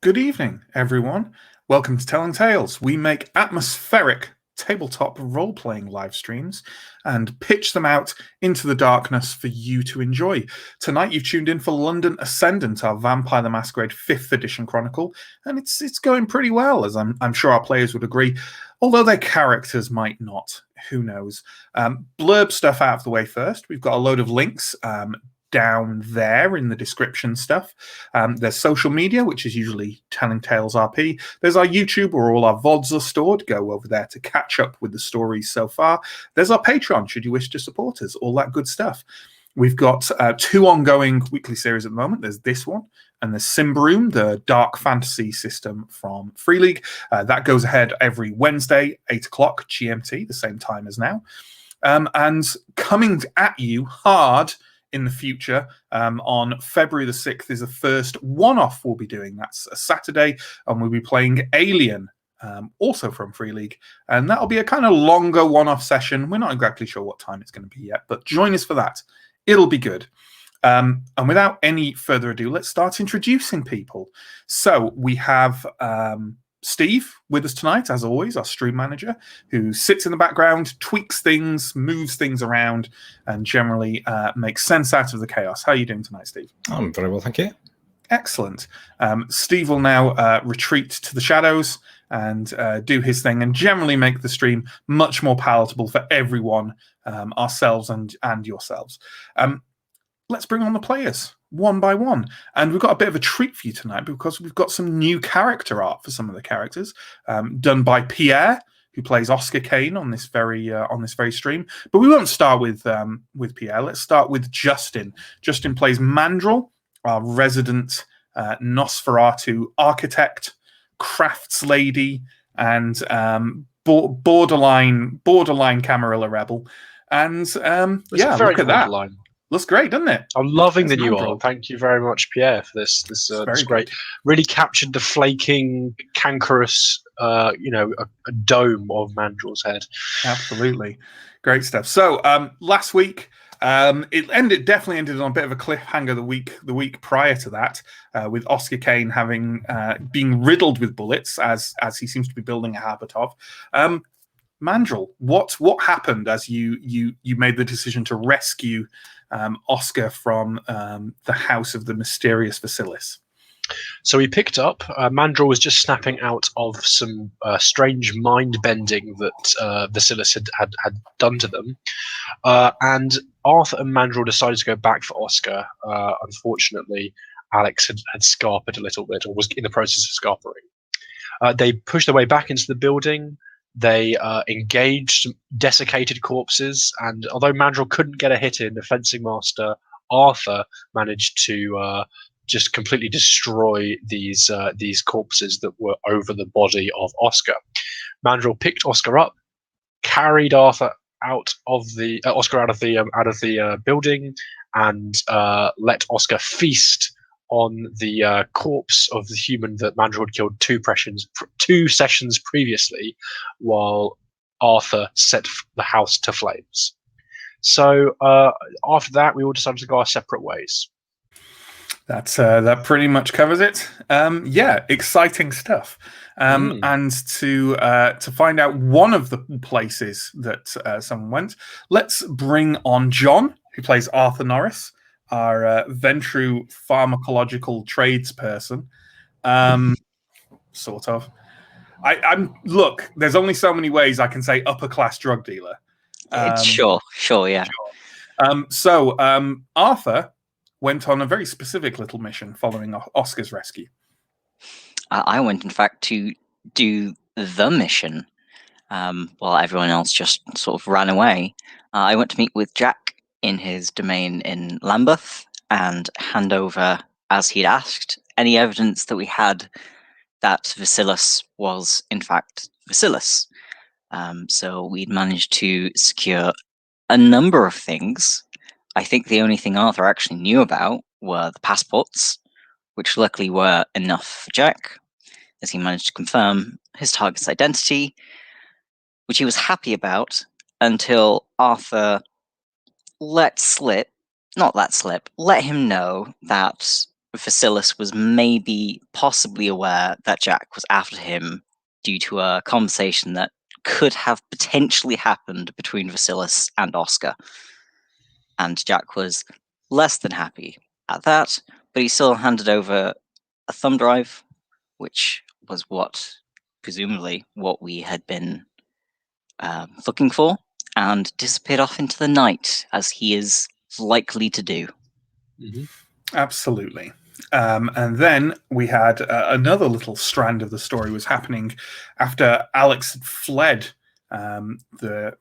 Good evening, everyone. Welcome to Telling Tales. We make atmospheric tabletop role playing live streams and pitch them out into the darkness for you to enjoy. Tonight, you've tuned in for London Ascendant, our Vampire the Masquerade 5th edition chronicle, and it's going pretty well, as I'm sure our players would agree, although their characters might not. Who knows? Blurb stuff out of the way first. We've got a load of links. Down there in the description stuff. There's social media, which is usually Telling Tales RP. There's our YouTube, where all our VODs are stored. Go over there to catch up with the stories so far. There's our Patreon, should you wish to support us. All that good stuff. We've got two ongoing weekly series at the moment. There's this one, and there's Simbroom, the dark fantasy system from Free League. That goes ahead every Wednesday, 8 o'clock GMT, the same time as now. And coming at you hard in the future, on February the 6th is the first one-off we'll be doing. That's a Saturday, and we'll be playing Alien, also from Free League. And that'll be a kind of longer one-off session. We're not exactly sure what time it's going to be yet, but join us for that. It'll be good. And without any further ado, let's start introducing people. So we have Steve with us tonight, as always, our stream manager, who sits in the background, tweaks things, moves things around, and generally makes sense out of the chaos. How are you doing tonight, Steve? I'm very well, thank you. Excellent. Steve will now retreat to the shadows and do his thing and generally make the stream much more palatable for everyone, ourselves and yourselves. Let's bring on the players one by one. And we've got a bit of a treat for you tonight because we've got some new character art for some of the characters, done by Pierre, who plays Oscar Kane on this very stream. But we won't start with Pierre. Let's start with Justin. Justin plays Mandrel, our resident Nosferatu architect, crafts lady, and borderline Camarilla rebel. And yeah, look at that. Line. Looks great, doesn't it? I'm loving the new art. Thank you very much, Pierre, for this. This great. Good. Really captured the flaking, cankerous, a dome of Mandrel's head. Absolutely, great stuff. So last week, it definitely ended on a bit of a cliffhanger. The week prior to that, with Oscar Kane having being riddled with bullets, as he seems to be building a habit of. Mandrel, what happened as you made the decision to rescue Oscar from the house of the mysterious Vasilis? So he picked up, Mandrel was just snapping out of some strange mind bending that Vasilis had done to them. And Arthur and Mandrel decided to go back for Oscar. Unfortunately, Alex had scarpered a little bit, or was in the process of scarpering. They pushed their way back into the building. They engaged desiccated corpses, and although Mandrel couldn't get a hit in, the fencing master Arthur managed to just completely destroy these corpses that were over the body of Oscar. Mandrel picked Oscar up, carried Arthur out of the building, and let Oscar feast on the corpse of the human that Mandrel had killed two sessions previously, while Arthur set the house to flames. So after that, we all decided to go our separate ways. That pretty much covers it. Yeah, exciting stuff. And to find out one of the places that someone went, let's bring on John, who plays Arthur Norris, our Ventru pharmacological tradesperson, sort of. Look, there's only so many ways I can say upper class drug dealer. Sure, yeah. So Arthur went on a very specific little mission following Oscar's rescue. I went, in fact, to do the mission while everyone else just sort of ran away. I went to meet with Jack in his domain in Lambeth and hand over, as he'd asked, any evidence that we had that Vasilis was, in fact, Vasilis. So we'd managed to secure a number of things. I think the only thing Arthur actually knew about were the passports, which luckily were enough for Jack, as he managed to confirm his target's identity, which he was happy about until Arthur let him know that Vasilis was possibly aware that Jack was after him due to a conversation that could have potentially happened between Vasilis and Oscar. And Jack was less than happy at that, but he still handed over a thumb drive, which was presumably what we had been looking for, and disappeared off into the night, as he is likely to do. Mm-hmm. Absolutely. And then we had another little strand of the story was happening after Alex had fled the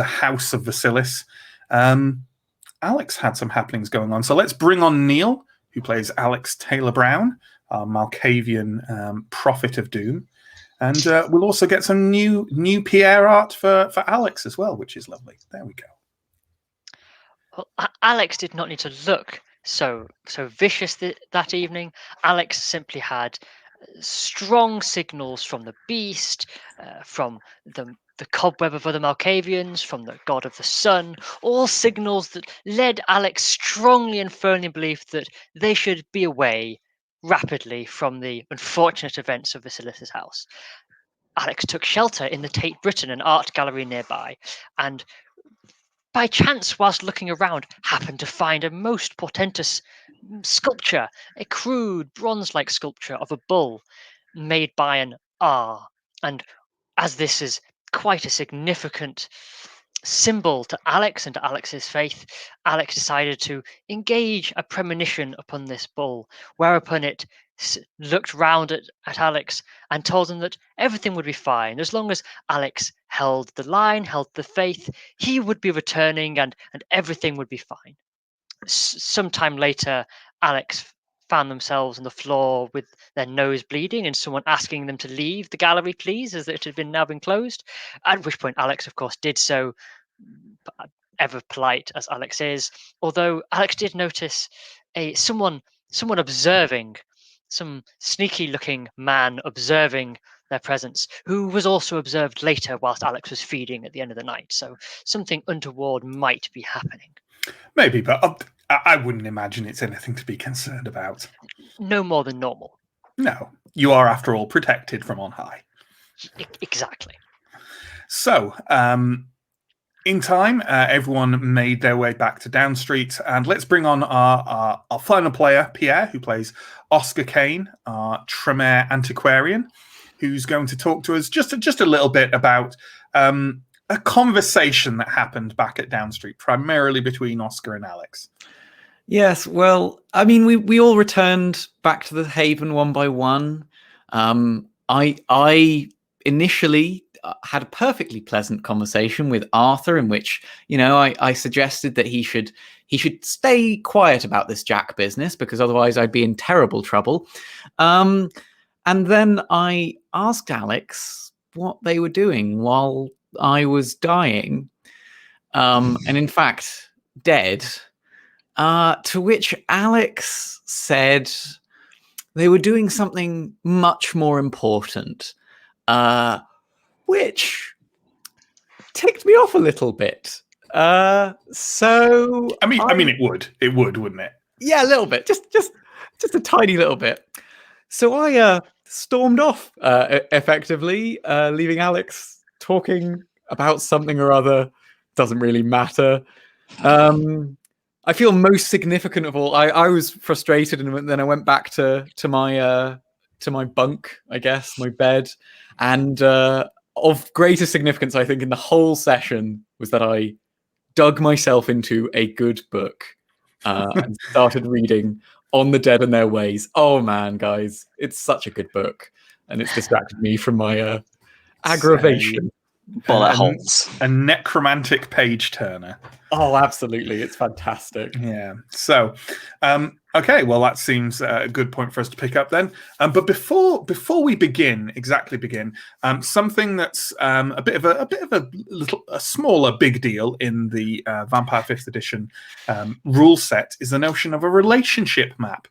house of Vasilis. Alex had some happenings going on. So let's bring on Neill, who plays Alex Taylor Brown, our Malkavian prophet of doom. And we'll also get some new Pierre art for Alex as well, which is lovely. There we go. Well, Alex did not need to look so vicious that evening. Alex simply had strong signals from the beast, from the cobweb of other Malkavians, from the god of the sun, all signals that led Alex strongly and firmly in belief that they should be away rapidly from the unfortunate events of Vasilis's house. Alex took shelter in the Tate Britain, an art gallery nearby, and by chance, whilst looking around, happened to find a most portentous sculpture, a crude bronze-like sculpture of a bull made by an R. And as this is quite a significant symbol to Alex and to Alex's faith, Alex decided to engage a premonition upon this bull, whereupon it looked round at Alex and told him that everything would be fine as long as Alex held the line, held the faith. He would be returning and everything would be fine. Sometime later, Alex found themselves on the floor with their nose bleeding and someone asking them to leave the gallery, please, as it had now been closed. At which point Alex, of course, did so, ever polite as Alex is. Although Alex did notice someone observing, some sneaky-looking man observing their presence, who was also observed later whilst Alex was feeding at the end of the night. So something untoward might be happening. Maybe, but I wouldn't imagine it's anything to be concerned about. No more than normal. No, you are, after all, protected from on high. Exactly. So, in time, everyone made their way back to Down Street, and let's bring on our final player, Pierre, who plays Oscar Kane, our Tremere antiquarian, who's going to talk to us just a little bit about a conversation that happened back at Down Street, primarily between Oscar and Alex. Yes, well, I mean, we all returned back to the Haven one by one. I initially had a perfectly pleasant conversation with Arthur in which, I suggested that he should stay quiet about this Jack business because otherwise I'd be in terrible trouble. And then I asked Alex what they were doing while I was dying, and in fact, dead. To which Alex said they were doing something much more important, which ticked me off a little bit. So I mean, it would, wouldn't it? Yeah, a little bit, just a tiny little bit. So I stormed off, effectively, leaving Alex talking about something or other. Doesn't really matter. I feel most significant of all. I was frustrated, and then I went back to my bunk, I guess, my bed, and of greater significance, I think, in the whole session was that I dug myself into a good book and started reading On the Dead and Their Ways. Oh man, guys, it's such a good book, and it's distracted me from my aggravation. Bullet holes. A necromantic page turner. Oh, absolutely. It's fantastic. Yeah. So, okay. Well, that seems a good point for us to pick up then. But before we begin, something that's a bit of a smaller big deal in the Vampire 5th edition rule set is the notion of a relationship map.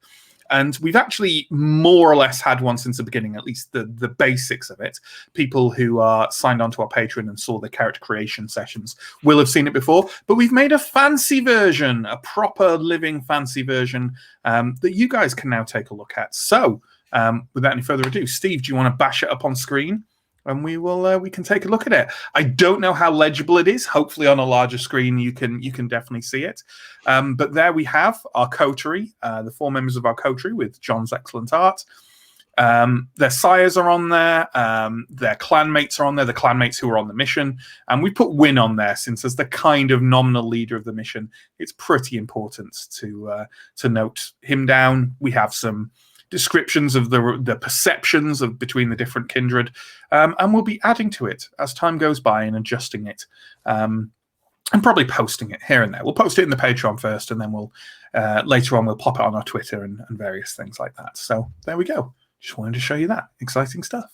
And we've actually more or less had one since the beginning, at least the basics of it. People who are signed onto our Patreon and saw the character creation sessions will have seen it before, but we've made a fancy version, a proper living fancy version that you guys can now take a look at. So without any further ado, Steve, do you want to bash it up on screen? And we can take a look at it. I don't know how legible it is. Hopefully, on a larger screen, you can definitely see it. But there we have our coterie, the 4 members of our coterie with John's excellent art. Their sires are on there. Their clanmates are on there. The clanmates who are on the mission, and we put Win on there since as the kind of nominal leader of the mission, it's pretty important to note him down. We have some descriptions of the perceptions of between the different kindred, and we'll be adding to it as time goes by and adjusting it, and probably posting it here and there. We'll post it in the Patreon first, and then we'll later on we'll pop it on our Twitter and various things like that. So there we go. Just wanted to show you that exciting stuff.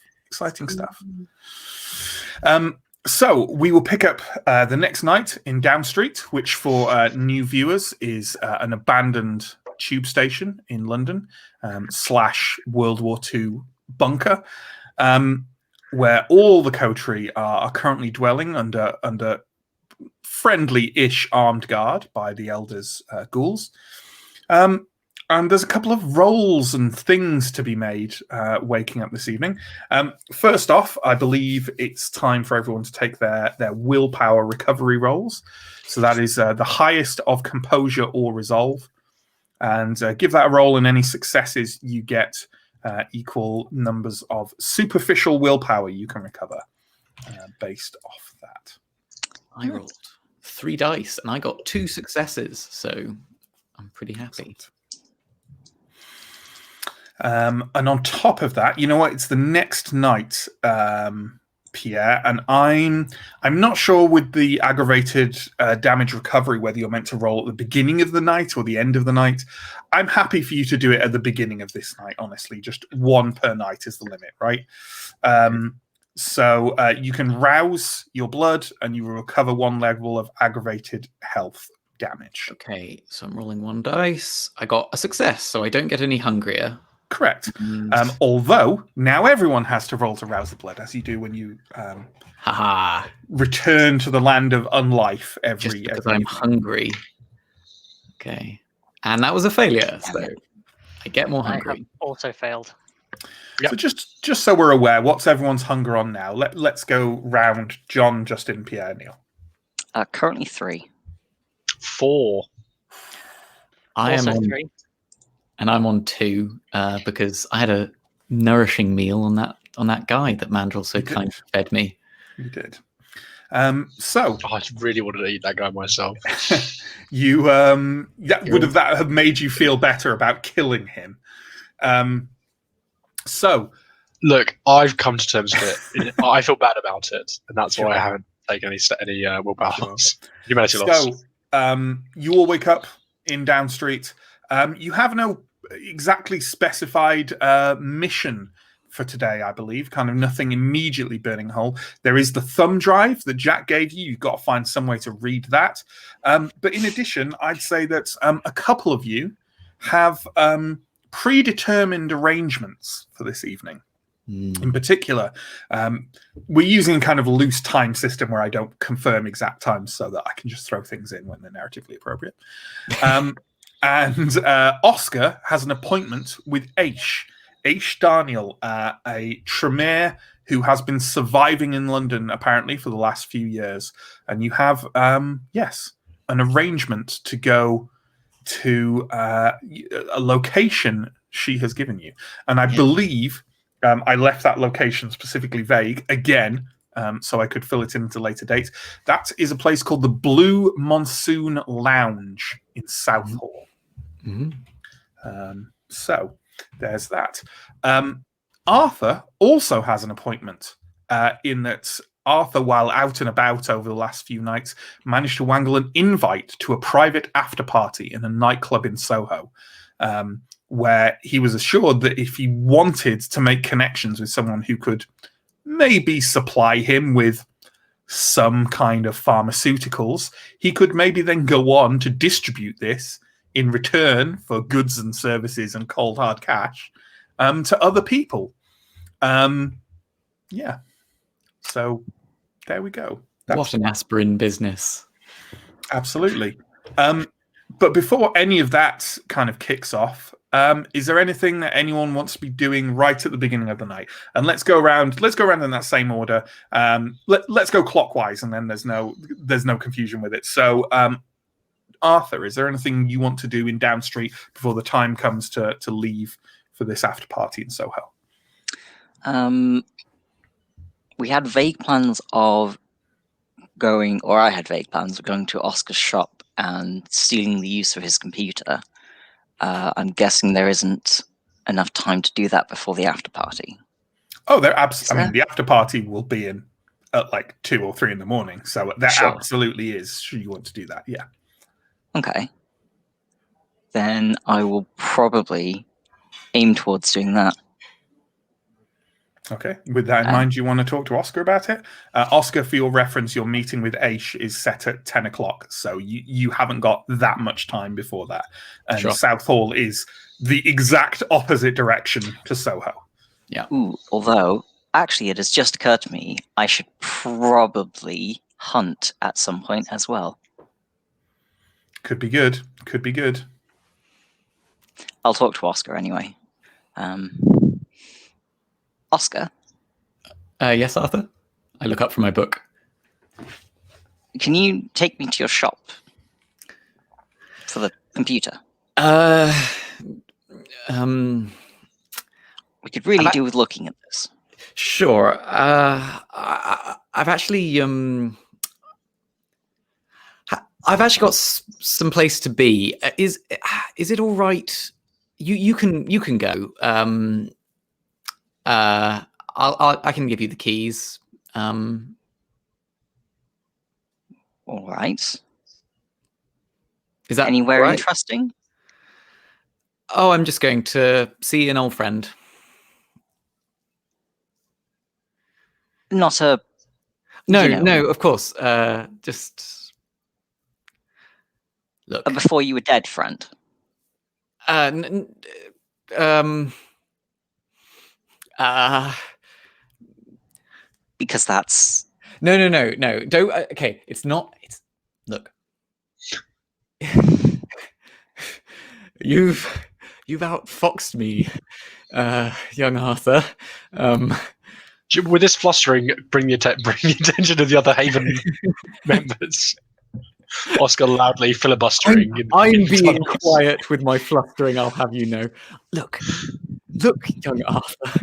So we will pick up the next night in Down Street, which for new viewers is an abandoned tube station in London / World War II bunker, where all the coterie are currently dwelling under friendly-ish armed guard by the elders ghouls. And there's a couple of rolls and things to be made waking up this evening. First off, I believe it's time for everyone to take their willpower recovery rolls. So that is the highest of composure or resolve. And give that a roll, and any successes you get equal numbers of superficial willpower you can recover based off that. I rolled 3 dice and I got 2 successes, so I'm pretty happy. And on top of that, you know what? It's the next night, Pierre, and I'm not sure with the aggravated damage recovery whether you're meant to roll at the beginning of the night or the end of the night. I'm happy for you to do it at the beginning of this night, honestly. Just 1 per night is the limit, right? So you can rouse your blood and you will recover 1 level of aggravated health damage. Okay, so I'm rolling 1 dice. I got a success, so I don't get any hungrier. Correct. Although now everyone has to roll to rouse the blood, as you do when you return to the land of unlife every because I'm hungry. Okay, and that was a failure, so I get more hungry. I have also failed. Yep. So just so we're aware, what's everyone's hunger on now? Let's go round. John, Justin, Pierre, Neill. Currently 3. 4. I am Also on 3. And I'm on 2 because I had a nourishing meal on that guy that Mandrel so kindly fed me. You did. So I really wanted to eat that guy myself. you would have made you feel better about killing him. So look, I've come to terms with it. I feel bad about it, and that's why I haven't taken any willpower loss. Humanity loss. So you all wake up in Down Street. You have no exactly specified mission for today, I believe. Kind of nothing immediately burning a hole. There is the thumb drive that Jack gave you. You've got to find some way to read that. But in addition, I'd say that a couple of you have predetermined arrangements for this evening. In particular, we're using kind of a loose time system where I don't confirm exact times so that I can just throw things in when they're narratively appropriate. And Oscar has an appointment with Aish Daniel, a Tremere who has been surviving in London, apparently, for the last few years. And you have, an arrangement to go to a location she has given you. And I believe I left that location specifically vague, again, so I could fill it into later dates. That is a place called the Blue Monsoon Lounge in Southall. So there's that. Arthur also has an appointment in that Arthur, while out and about over the last few nights, managed to wangle an invite to a private after party in a nightclub in Soho, where he was assured that if he wanted to make connections with someone who could maybe supply him with some kind of pharmaceuticals, he could maybe then go on to distribute this in return for goods and services and cold hard cash to other people. Yeah. So there we go. What an aspirin business. Absolutely. But before any of that kind of kicks off, is there anything that anyone wants to be doing right at the beginning of the night? And let's go around in that same order. Let's go clockwise, and then there's no confusion with it. So, Arthur, is there anything you want to do in Down Street before the time comes to leave for this after party in Soho? We had vague plans of going, or I had vague plans of going to Oscar's shop and stealing the use of his computer. I'm guessing there isn't enough time to do that before the after party. Oh, the after party will be in at like 2 or 3 in the morning, so there absolutely is. Should you want to do that? Yeah. Okay. Then I will probably aim towards doing that. Okay. With that in mind, you want to talk to Oscar about it? Oscar, for your reference, your meeting with Aish is set at 10 o'clock, so you haven't got that much time before that. And Sure. Southall is the exact opposite direction to Soho. Yeah. Ooh, although, actually, it has just occurred to me, I should probably hunt at some point as well. Could be good. Could be good. I'll talk to Oscar anyway. Oscar, Yes, Arthur? I look up from my book. can you take me to your shop for the computer? We could really do with looking at this. Sure. I've actually I've actually got some place to be. Is it all right? You can go. I can give you the keys. All right. Is that Anywhere all right? interesting? Oh, I'm just going to see an old friend. Not a... No, you know, no, of course. Just look. a before you were dead friend. Because that's... No. Don't. Okay, it's not. It's look. You've outfoxed me, young Arthur. With this flustering, bring the attention to the other Haven members. Oscar loudly filibustering. I'm being quiet with my flustering. I'll have you know. Look, young Arthur.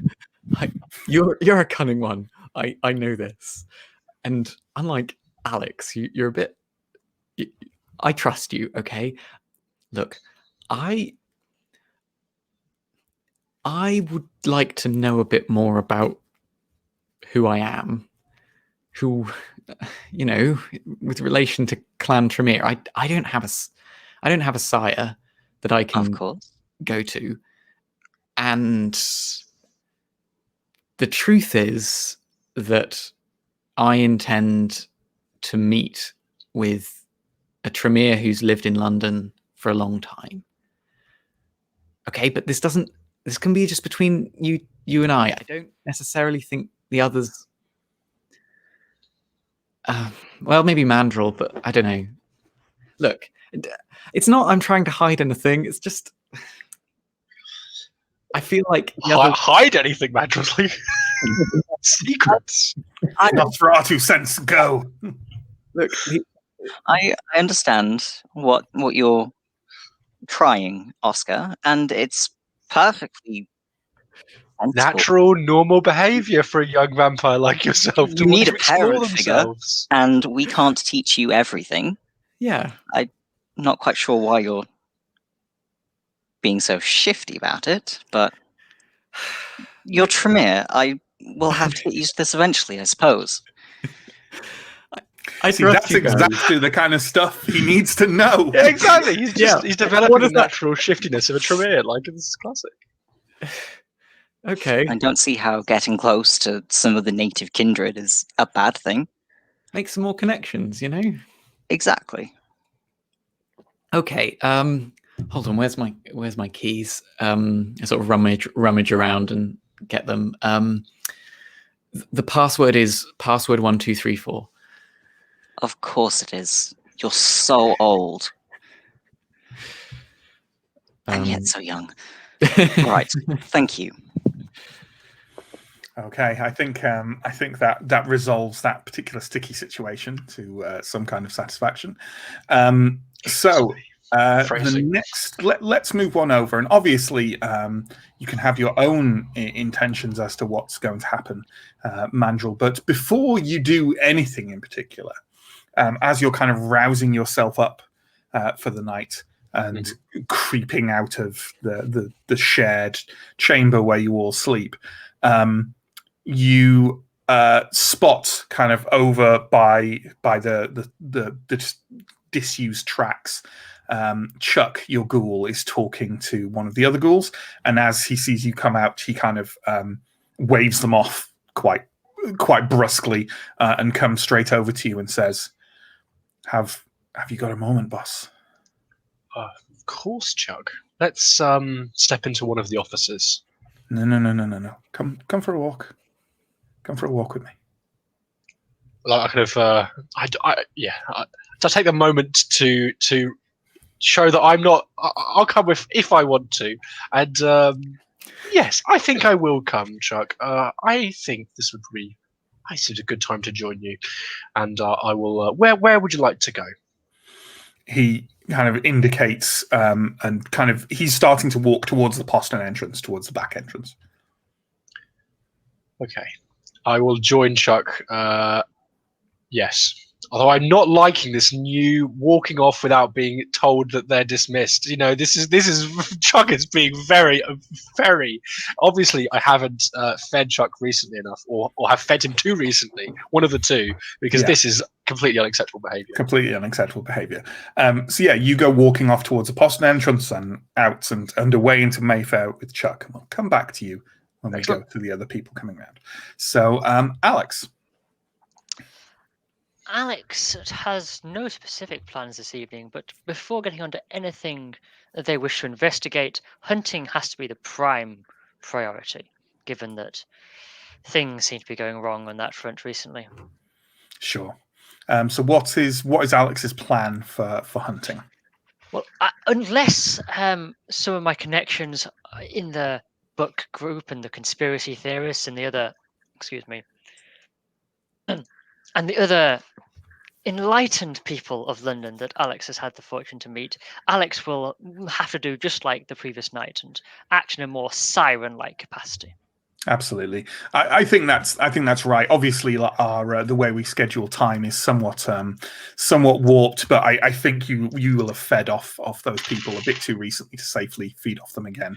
You're a cunning one. I know this, and unlike Alex, you're a bit. I trust you. Okay, look, I would like to know a bit more about who I am, with relation to Clan Tremere. I don't have a sire that I can Of course. go to, and the truth is that I intend to meet with a Tremere who's lived in London for a long time. Okay, but this can be just between you and I. I don't necessarily think the others. Well, maybe Mandrel, but I don't know. Look, it's not I'm trying to hide anything. It's just I feel like hide anything, Mandrel. Secrets. Nosferatu sense, go. Look, I understand what you're trying, Oscar, and it's perfectly sensible. Natural, normal behavior for a young vampire like yourself. You to want need to a explore parent figure, themselves. and we can't teach you everything. yeah. Not quite sure why you're being so shifty about it, but you're Tremere. I will have to get used to this eventually, I suppose. I See, trust that's you guys. exactly the kind of stuff he needs to know. Yeah, exactly. He's What developing the is that? natural shiftiness of a Tremere, like it's classic. Okay, I don't see how getting close to some of the native kindred is a bad thing. make some more connections. Exactly. Okay. Hold on, where's my keys? I sort of rummage around and get them. The password is password 1234. Of course it is. You're so old and yet so young. Right. Thank you. Okay, I think that resolves that particular sticky situation to some kind of satisfaction. The next, let's move on over, and obviously, you can have your own intentions as to what's going to happen, Mandrel. But before you do anything in particular, as you're kind of rousing yourself up for the night and creeping out of the shared chamber where you all sleep, you spot kind of over by the disused tracks. Chuck, your ghoul, is talking to one of the other ghouls, and as he sees you come out, he kind of waves them off quite brusquely and comes straight over to you and says, "Have you got a moment, boss?" Of course, Chuck. Let's step into one of the offices. No. Come for a walk. Come for a walk with me. Like I kind of, to take the moment to show that I'm not. I'll come if I want to, and yes, I think I will come, Chuck. I think this would be, I see a good time to join you, and I will. Where would you like to go? He kind of indicates, and kind of he's starting to walk towards the postern entrance, towards the back entrance. Okay, I will join Chuck. Yes. Although I'm not liking this new walking off without being told that they're dismissed. You know, this is Chuck is being very obviously. I haven't fed Chuck recently enough, or have fed him too recently. One of the two, because this is completely unacceptable behaviour. Completely unacceptable behaviour. So yeah, you go walking off towards the postern entrance and out and away into Mayfair with Chuck, and we'll come back to you when we go to the other people coming around. So, Alex. Alex has no specific plans this evening, but before getting onto anything that they wish to investigate, hunting has to be the prime priority, given that things seem to be going wrong on that front recently. Sure. So what is Alex's plan for hunting? Well, unless some of my connections in the book group and the conspiracy theorists and the other, and the other enlightened people of London that Alex has had the fortune to meet, Alex will have to do just like the previous night and act in a more siren-like capacity. Absolutely, I think that's right. Obviously, our the way we schedule time is somewhat warped, but I think you will have fed off those people a bit too recently to safely feed off them again.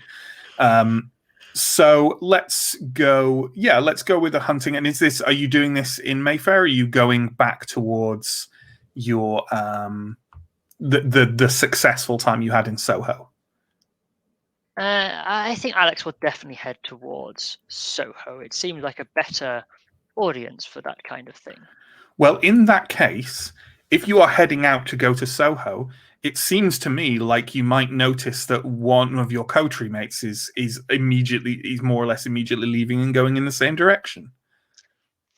So let's go. Yeah, let's go with the hunting. And are you doing this in Mayfair? Or are you going back towards your the successful time you had in Soho? I think Alex will definitely head towards Soho. It seems like a better audience for that kind of thing. Well, in that case, if you are heading out to go to Soho, it seems to me like you might notice that one of your coterie mates is more or less immediately leaving and going in the same direction.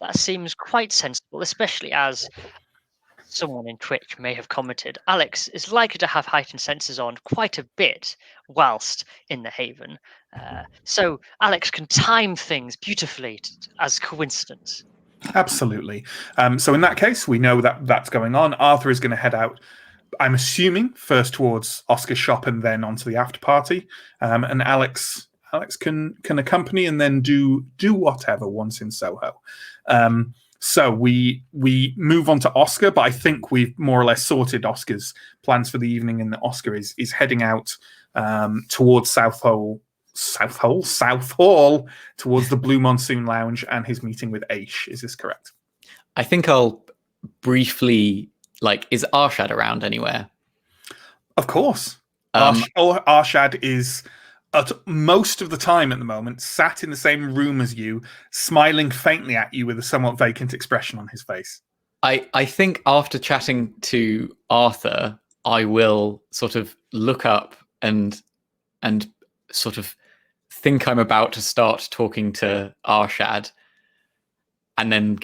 That seems quite sensible, especially as someone in Twitch may have commented, Alex is likely to have heightened senses on quite a bit whilst in the Haven. So Alex can time things beautifully as coincidence. Absolutely. So in that case, we know that that's going on. Arthur is going to head out, I'm assuming, first towards Oscar's shop and then onto the after party. And Alex can accompany and then do whatever once in Soho. So we move on to Oscar, but I think we've more or less sorted Oscar's plans for the evening, and Oscar is heading out towards South Hall, towards the Blue Monsoon Lounge and his meeting with Aish. Is this correct? I think I'll briefly, is Arshad around anywhere? Of course. Arshad is at most of the time at the moment sat in the same room as you, smiling faintly at you with a somewhat vacant expression on his face. I think after chatting to Arthur, I will sort of look up and sort of think I'm about to start talking to Arshad, and then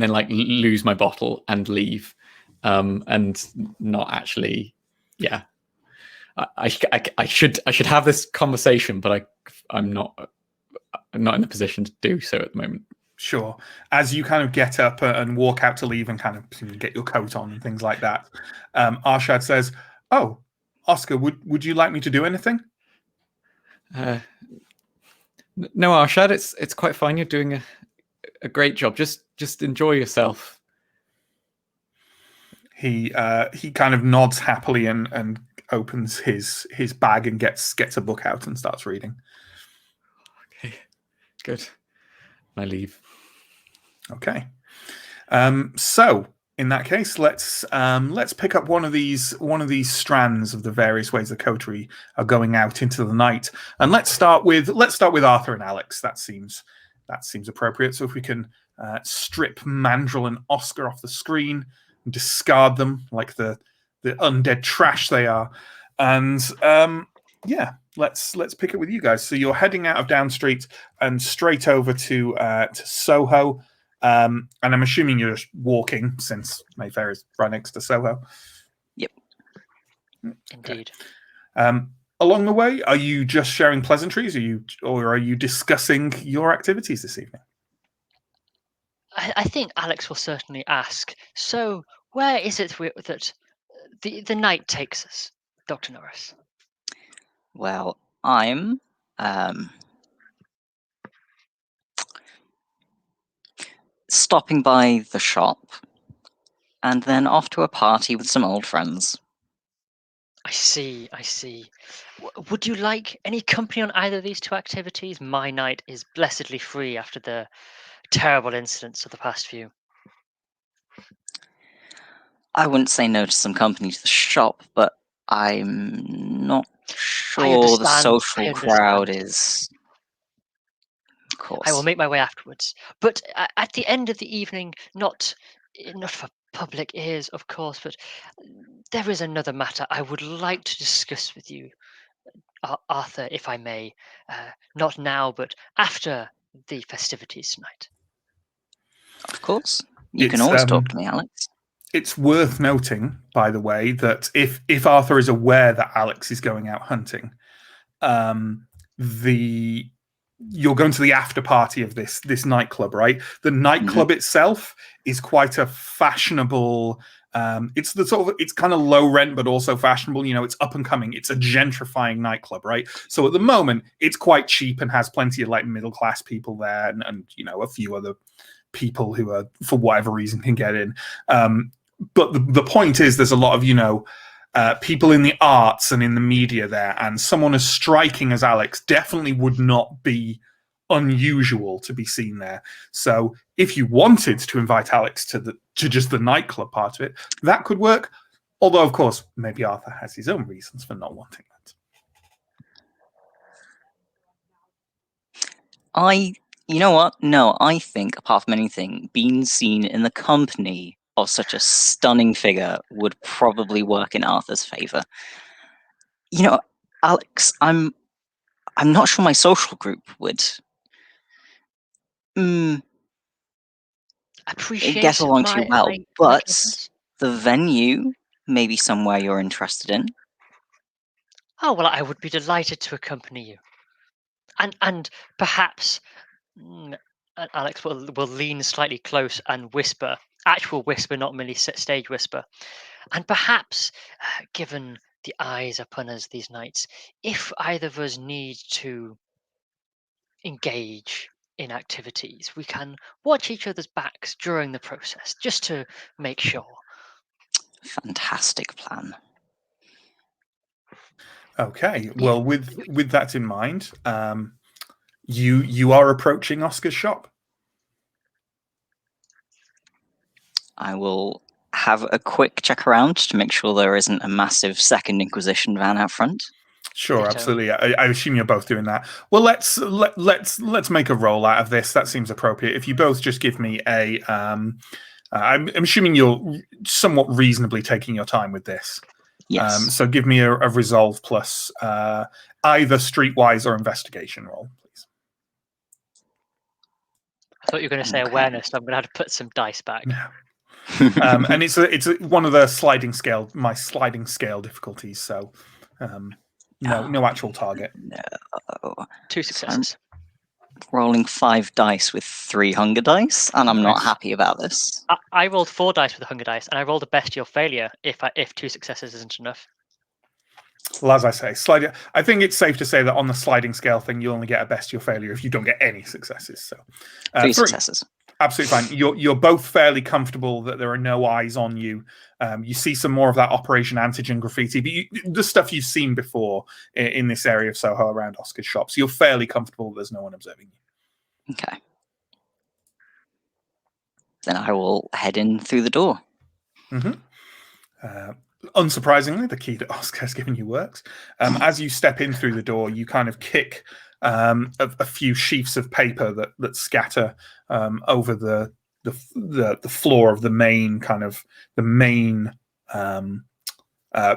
like lose my bottle and leave, and not actually. Yeah, I should have this conversation, but I'm not in the position to do so at the moment. Sure. As you kind of get up and walk out to leave and kind of get your coat on and things like that, Arshad says, "Oh, Oscar, would you like me to do anything?" No, Arshad, it's quite fine. You're doing a great job. Just enjoy yourself. He kind of nods happily and opens his bag and gets a book out and starts reading. Okay, good. I leave. Okay. So in that case, let's pick up one of these strands of the various ways the coterie are going out into the night, and let's start with Arthur and Alex. That seems appropriate. So if we can strip Mandrill and Oscar off the screen and discard them like the undead trash they are, and yeah, let's pick it with you guys. So you're heading out of Down Street and straight over to Soho. And I'm assuming you're just walking since Mayfair is right next to Soho. Yep. Indeed. Along the way, are you just sharing pleasantries? Are you discussing your activities this evening? I think Alex will certainly ask. So, where is it that the night takes us, Dr. Norris? Well, I'm stopping by the shop and then off to a party with some old friends. I see. Would you like any company on either of these two activities? My night is blessedly free after the terrible incidents of the past few. I wouldn't say no to some company to the shop, but I'm not sure the social crowd is. Of course. I will make my way afterwards. But at the end of the evening, not for public ears, of course, but there is another matter I would like to discuss with you, Arthur, if I may. Not now, but after the festivities tonight. Of course. You can always talk to me, Alex. It's worth noting, by the way, that if Arthur is aware that Alex is going out hunting, you're going to the after party of this nightclub, right? The nightclub itself is quite a fashionable. It's kind of low rent, but also fashionable. It's up and coming. It's a gentrifying nightclub, right? So at the moment, it's quite cheap and has plenty of like middle class people there, and a few other people who are, for whatever reason, can get in. But the point is, there's a lot of people in the arts and in the media there, and someone as striking as Alex definitely would not be unusual to be seen there. So if you wanted to invite Alex to just the nightclub part of it, that could work. Although, of course, maybe Arthur has his own reasons for not wanting that. You know what? No, I think, apart from anything, being seen in the company of such a stunning figure would probably work in Arthur's favor. Alex, I'm not sure my social group would get along too well, but the venue may be somewhere you're interested in. Oh, well, I would be delighted to accompany you. And perhaps Alex will lean slightly close and whisper, actual whisper, not merely stage whisper. And perhaps, given the eyes upon us these nights, if either of us need to engage in activities, we can watch each other's backs during the process, just to make sure. Fantastic plan. Okay, well, with that in mind, you are approaching Oscar's shop. I will have a quick check around to make sure there isn't a massive Second Inquisition van out front. Sure, absolutely. I assume you're both doing that. Well, let's make a roll out of this. That seems appropriate. If you both just give me a, I'm assuming you're somewhat reasonably taking your time with this. Yes. So give me a resolve plus either streetwise or investigation roll, please. I thought you were going to say Okay. awareness, so I'm going to have to put some dice back. And it's one of the sliding scale difficulties. So no actual target. No. 2 successes. Rolling 5 dice with 3 hunger dice, and I'm not Nice. happy about this. I rolled 4 dice with the hunger dice, and I rolled a bestial failure if 2 successes isn't enough. Well, as I say, I think it's safe to say that on the sliding scale thing, you only get a bestial failure if you don't get any successes. So 3 successes. Absolutely fine. You're both fairly comfortable that there are no eyes on you. You see some more of that Operation Antigen graffiti, but the stuff you've seen before in this area of Soho around Oscar's shop. So you're fairly comfortable that there's no one observing you. Okay. Then I will head in through the door. Unsurprisingly, the key that Oscar has given you works. As you step in through the door, you kind of kick a few sheafs of paper that scatter over the floor of the main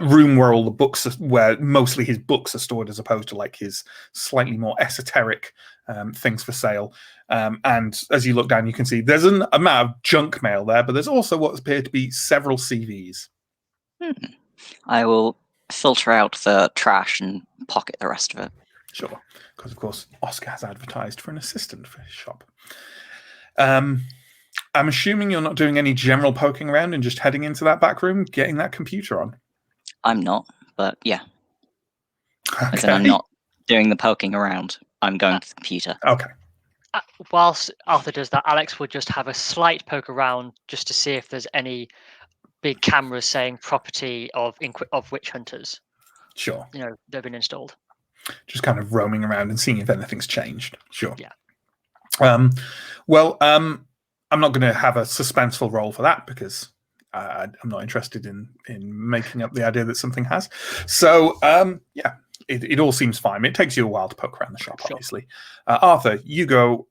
room where all the books where mostly his books are stored, as opposed to like his slightly more esoteric things for sale. And as you look down, you can see there's an amount of junk mail there, but there's also what appear to be several CVs. I will filter out the trash and pocket the rest of it. Sure, because of course Oscar has advertised for an assistant for his shop. I'm assuming you're not doing any general poking around and just heading into that back room, getting that computer on. I'm not, but yeah. Okay. As in I'm not doing the poking around. I'm going to the computer. Okay. Whilst Arthur does that, Alex will just have a slight poke around just to see if there's any big cameras saying property of witch hunters. Sure. They've been installed. Just kind of roaming around and seeing if anything's changed. Sure. Yeah. I'm not going to have a suspenseful roll for that because I'm not interested in making up the idea that something has. So, yeah, it all seems fine. It takes you a while to poke around the shop, Sure. obviously. Arthur, you go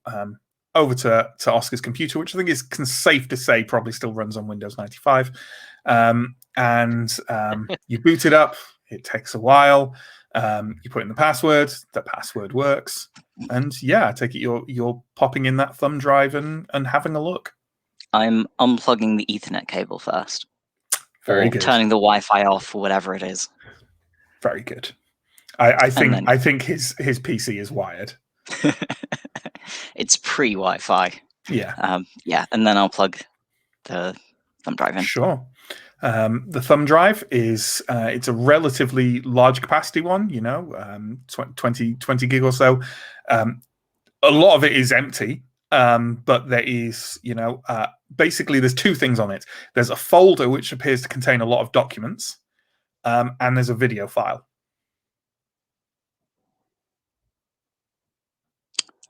over to Oscar's computer, which I think is safe to say probably still runs on Windows 95. And you boot it up. It takes a while. You put in the password works. And yeah, I take it you're popping in that thumb drive and having a look. I'm unplugging the Ethernet cable first. Very or good. Turning the Wi-Fi off or whatever it is. Very good. I think his PC is wired. It's pre-Wi-Fi. Yeah. Yeah, and then I'll plug the thumb drive in. Sure. The thumb drive is it's a relatively large capacity one, 20 gig or so. A lot of it is empty, but there is, basically there's 2 things on it. There's a folder which appears to contain a lot of documents, and there's a video file.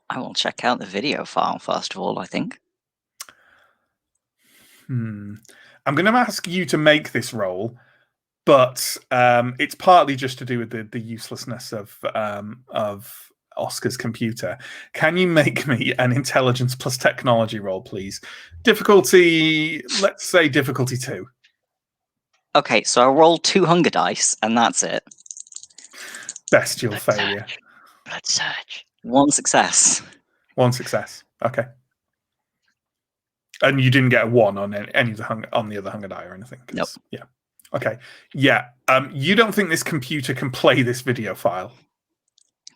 I will check out the video file first of all, I think. I'm going to ask you to make this roll, but it's partly just to do with the uselessness of Oscar's computer. Can you make me an intelligence plus technology roll, please? Difficulty, let's say difficulty 2. Okay, so I rolled 2 hunger dice, and that's it. Bestial failure. Blood surge. 1 success. 1 success. Okay. And you didn't get a 1 on any of the other hunger die or anything? Nope. Yeah. Okay. Yeah. You don't think this computer can play this video file?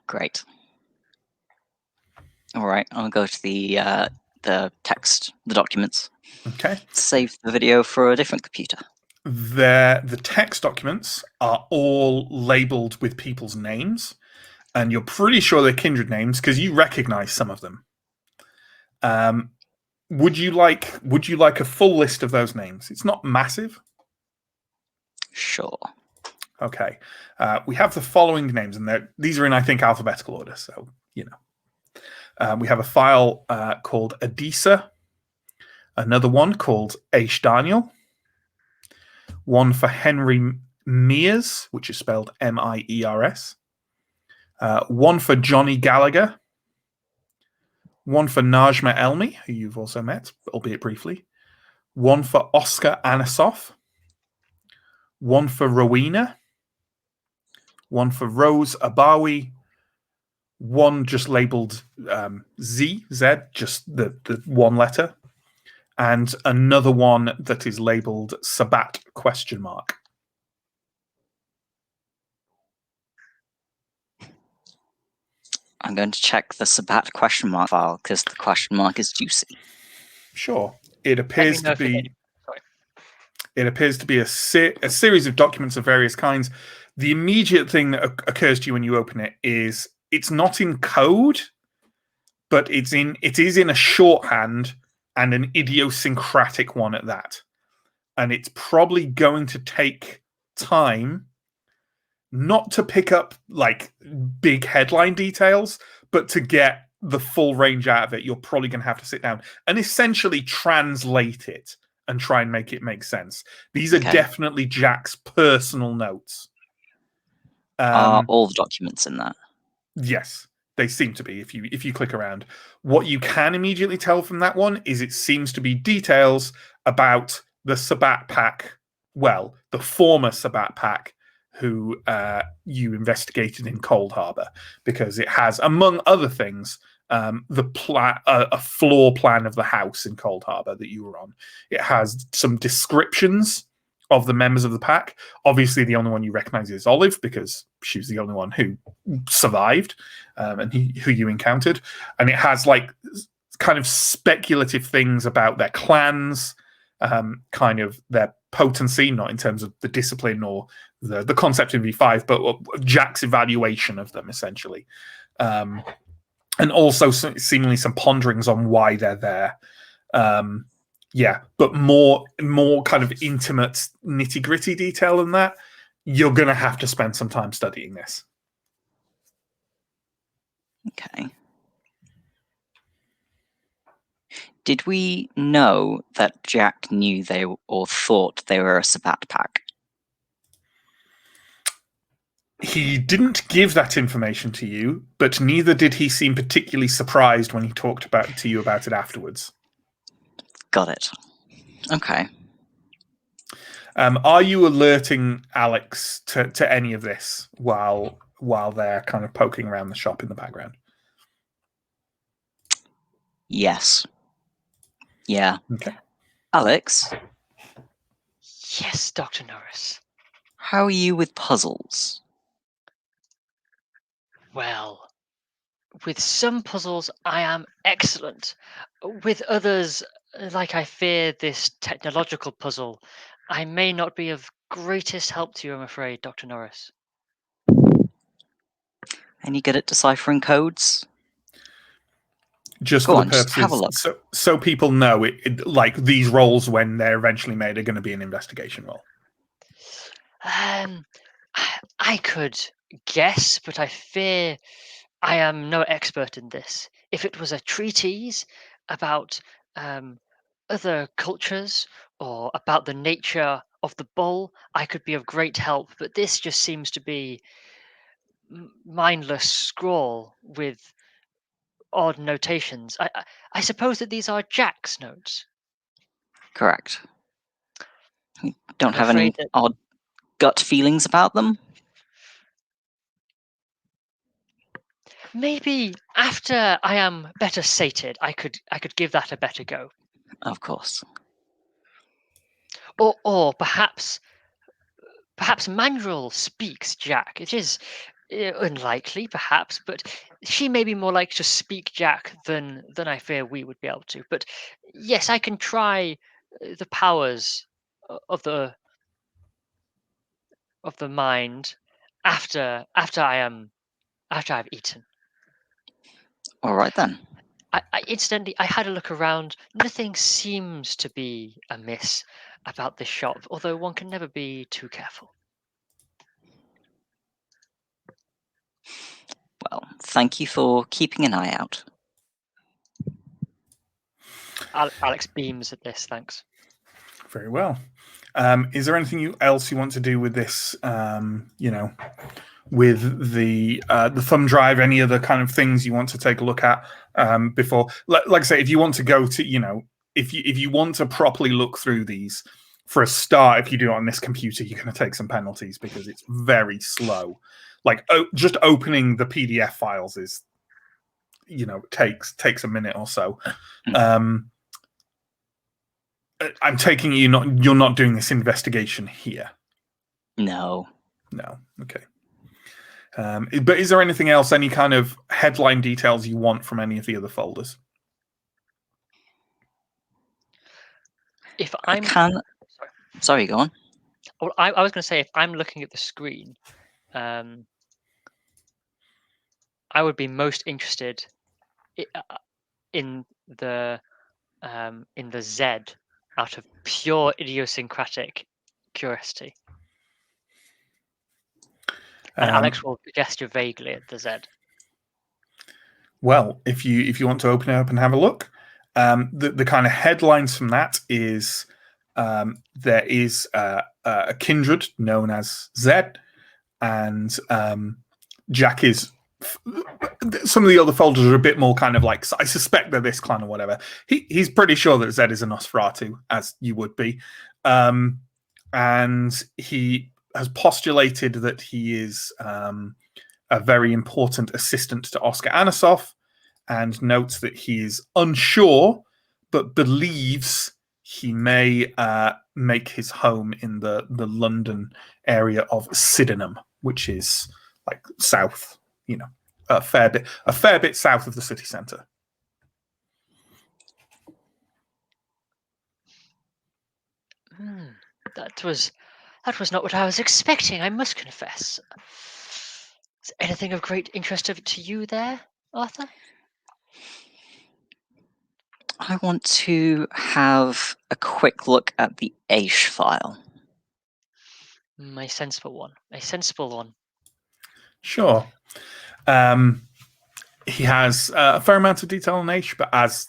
Great. All right, I'll go to the text, the documents. Okay. Save the video for a different computer. The text documents are all labeled with people's names, and you're pretty sure they're kindred names because you recognize some of them. Would you like a full list of those names? It's not massive. Sure. Okay. We have the following names, and these are in, I think, alphabetical order. So, we have a file called Adisa, another one called Aish Daniel, one for Henry Mears, which is spelled Miers, one for Johnny Gallagher, one for Najma Elmi, who you've also met, albeit briefly, one for Oscar Anasoff, one for Rowena, one for Rose Abawi, one just labeled Z, just the one letter, and another one that is labeled Sabat ? I'm going to check the Sabat ? File because the question mark is juicy. Sure. It Let me appears know to if it- be. Sorry. It appears to be a series of documents of various kinds. The immediate thing that occurs to you when you open it is it's not in code, but it is in a shorthand and an idiosyncratic one at that. And it's probably going to take time not to pick up like big headline details, but to get the full range out of it. You're probably going to have to sit down and essentially translate it and try and make it make sense. These are definitely Jack's personal notes. Are all the documents in that? Yes, they seem to be. If you click around, what you can immediately tell from that one is it seems to be details about the Sabat pack. Well, the former Sabat pack who you investigated in Cold Harbor, because it has, among other things, a floor plan of the house in Cold Harbor that you were on. It has some descriptions of the members of the pack. Obviously, the only one you recognize is Olive, because she was the only one who survived and who you encountered. And it has like kind of speculative things about their clans, kind of their potency, not in terms of the discipline or the concept in V5, but Jack's evaluation of them, essentially. And also seemingly some ponderings on why they're there. Yeah, but more kind of intimate, nitty-gritty detail than that. You're going to have to spend some time studying this. Okay. Did we know that Jack knew or thought they were a Sabat pack? He didn't give that information to you, but neither did he seem particularly surprised when he talked to you about it afterwards. Got it. Okay. Are you alerting Alex to any of this while they're kind of poking around the shop in the background? Yes. Yeah. Okay. Alex? Yes, Dr. Norris. How are you with puzzles? Well, with some puzzles I am excellent. With others, like I fear this technological puzzle, I may not be of greatest help to you, I'm afraid, Dr. Norris. Any good at deciphering codes? Just Go for on, the just have a purposes, look. so people know it, like these roles when they're eventually made are going to be an investigation role. I could guess, but I fear I am no expert in this. If it was a treatise about other cultures or about the nature of the bull, I could be of great help. But this just seems to be mindless scrawl with odd notations. I suppose that these are Jack's notes. Correct. You don't I'm have any afraid that odd gut feelings about them? maybe after I am better sated, I could give that a better go. Of course. Or perhaps Mandrill speaks Jack. It is unlikely, perhaps, but she may be more likely to speak Jack than I fear we would be able to. But yes, I can try the powers of the mind after I've eaten. All right then. Incidentally, I had a look around. Nothing seems to be amiss about this shop, although one can never be too careful. Well, thank you for keeping an eye out. Alex beams at this, thanks. Very well. Is there anything else you want to do with this? With the thumb drive, any other kind of things you want to take a look at before? Like I say, if you want to go to, if you want to properly look through these, for a start, if you do it on this computer, you're going to take some penalties because it's very slow. Like just opening the PDF files is, takes a minute or so. I'm taking it you're not doing this investigation here. No. Okay. But is there anything else? Any kind of headline details you want from any of the other folders? If I'm Sorry, go on. Well, I was going to say, if I'm looking at the screen, I would be most interested in the Z out of pure idiosyncratic curiosity. And Alex will gesture vaguely at the Z. Well, if you want to open it up and have a look, the kind of headlines from that is there is a kindred known as Zed, and Jack is. Some of the other folders are a bit more kind of like, I suspect they're this clan or whatever. He's pretty sure that Zed is a Nosferatu, as you would be, and he has postulated that he is a very important assistant to Oscar Anosov, and notes that he is unsure but believes he may make his home in the London area of Sydenham, which is like south, a fair bit south of the city centre. That was not what I was expecting, I must confess. Is anything of great interest to you there, Arthur? I want to have a quick look at the Aish file. A sensible one. Sure. He has a fair amount of detail on Aish, but as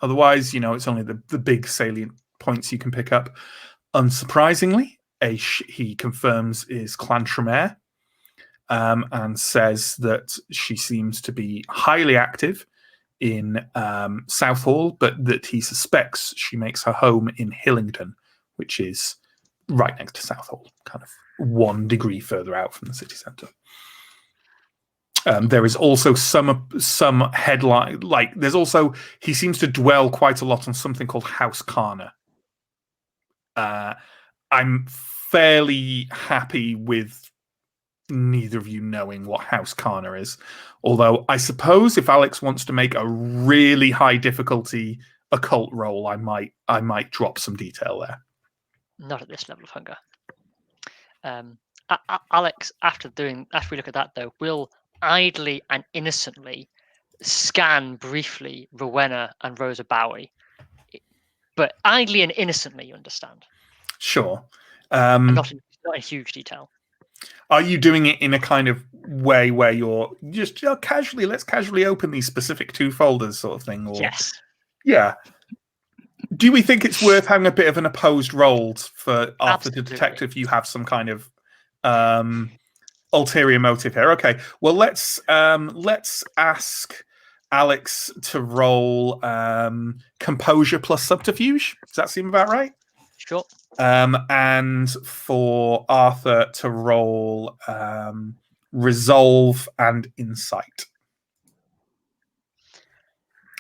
otherwise, it's only the big salient points you can pick up. Unsurprisingly, Aish, he confirms, is Clan Tremere, and says that she seems to be highly active in Southall, but that he suspects she makes her home in Hillingdon, which is right next to Southall, kind of 1 degree further out from the city centre. There is also some headline, like there's also, he seems to dwell quite a lot on something called House Karna. I'm fairly happy with neither of you knowing what House Karna is, although I suppose if Alex wants to make a really high difficulty occult roll, I might drop some detail there. Not at this level of hunger. Alex, after we look at that though, will idly and innocently scan briefly Rowena and Rosa Bowie, but idly and innocently, you understand? Sure. Not in huge detail. Are you doing it in a kind of way where you're just let's casually open these specific 2 folders sort of thing? Or, yes. Yeah. Do we think it's worth having a bit of an opposed roll for Arthur to detect if you have some kind of ulterior motive here? Okay. Well, let's ask Alex to roll composure plus subterfuge. Does that seem about right? Sure. And for Arthur to roll resolve and insight,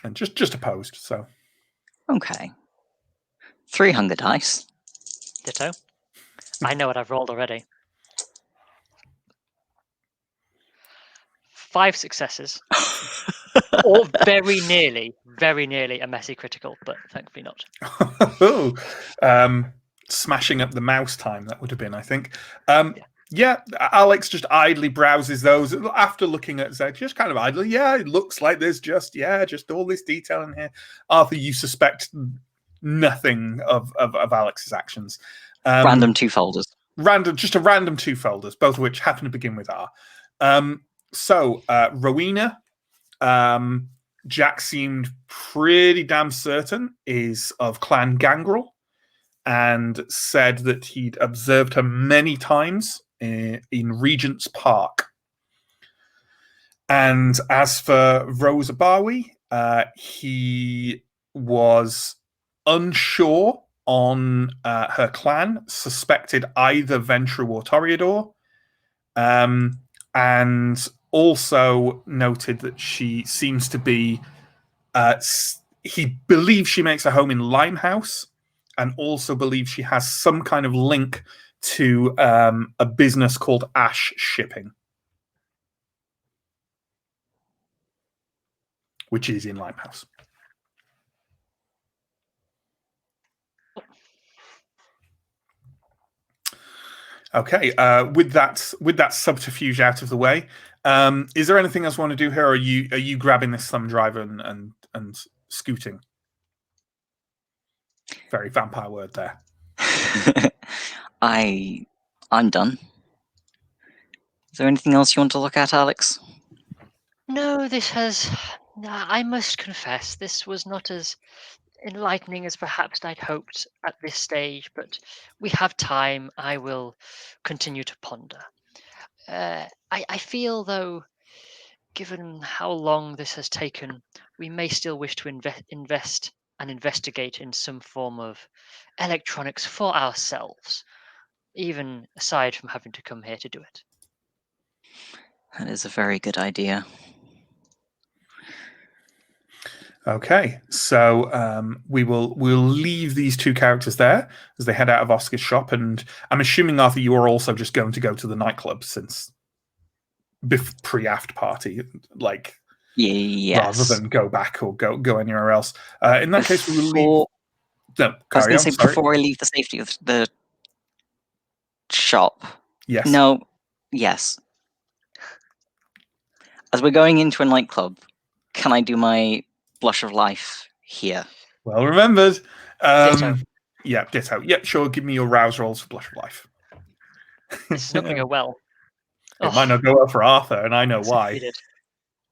and just opposed. So okay, 3 hunger dice. Ditto. I know what I've rolled already. 5 successes, or very nearly a messy critical, but thankfully not. Smashing up the mouse time, that would have been, I think. Yeah, Alex just idly browses those after looking at Zed, just kind of idly. Yeah, it looks like there's just all this detail in here. Arthur, you suspect nothing of Alex's actions. Random 2 folders. Just a random 2 folders, both of which happen to begin with R. So, Rowena, Jack seemed pretty damn certain is of Clan Gangrel, and said that he'd observed her many times in Regent's Park. And as for Rosa Bowie, he was unsure on her clan suspected either Ventru or Toreador, and also noted that she seems to be. He believes she makes a home in Limehouse, and also believes she has some kind of link to a business called Ash Shipping, which is in Limehouse. Okay, with that subterfuge out of the way, is there anything else you want to do here? Or are you grabbing this thumb drive and scooting? Very vampire word there. I'm done. Is there anything else you want to look at, Alex? No, I must confess, this was not as enlightening as perhaps I'd hoped at this stage, but we have time. I will continue to ponder. I feel, though, given how long this has taken, we may still wish to invest and investigate in some form of electronics for ourselves, even aside from having to come here to do it. That is a very good idea. Okay, so we'll leave these two characters there as they head out of Oscar's shop, and I'm assuming, Arthur, you are also just going to go to the nightclub since pre-aft party, like Yes. rather than go back or go anywhere else. In that case, we will leave. No, I was carry going on. to say, Sorry. before I leave the safety of the shop. Yes. No. Yes. As we're going into a nightclub, can I do my blush of life here? Well remembered. Ditto. Yeah, ditto. Yeah, sure. Give me your rouse rolls for Blush of Life. This is not going to go well. It might not go well for Arthur, and I know why.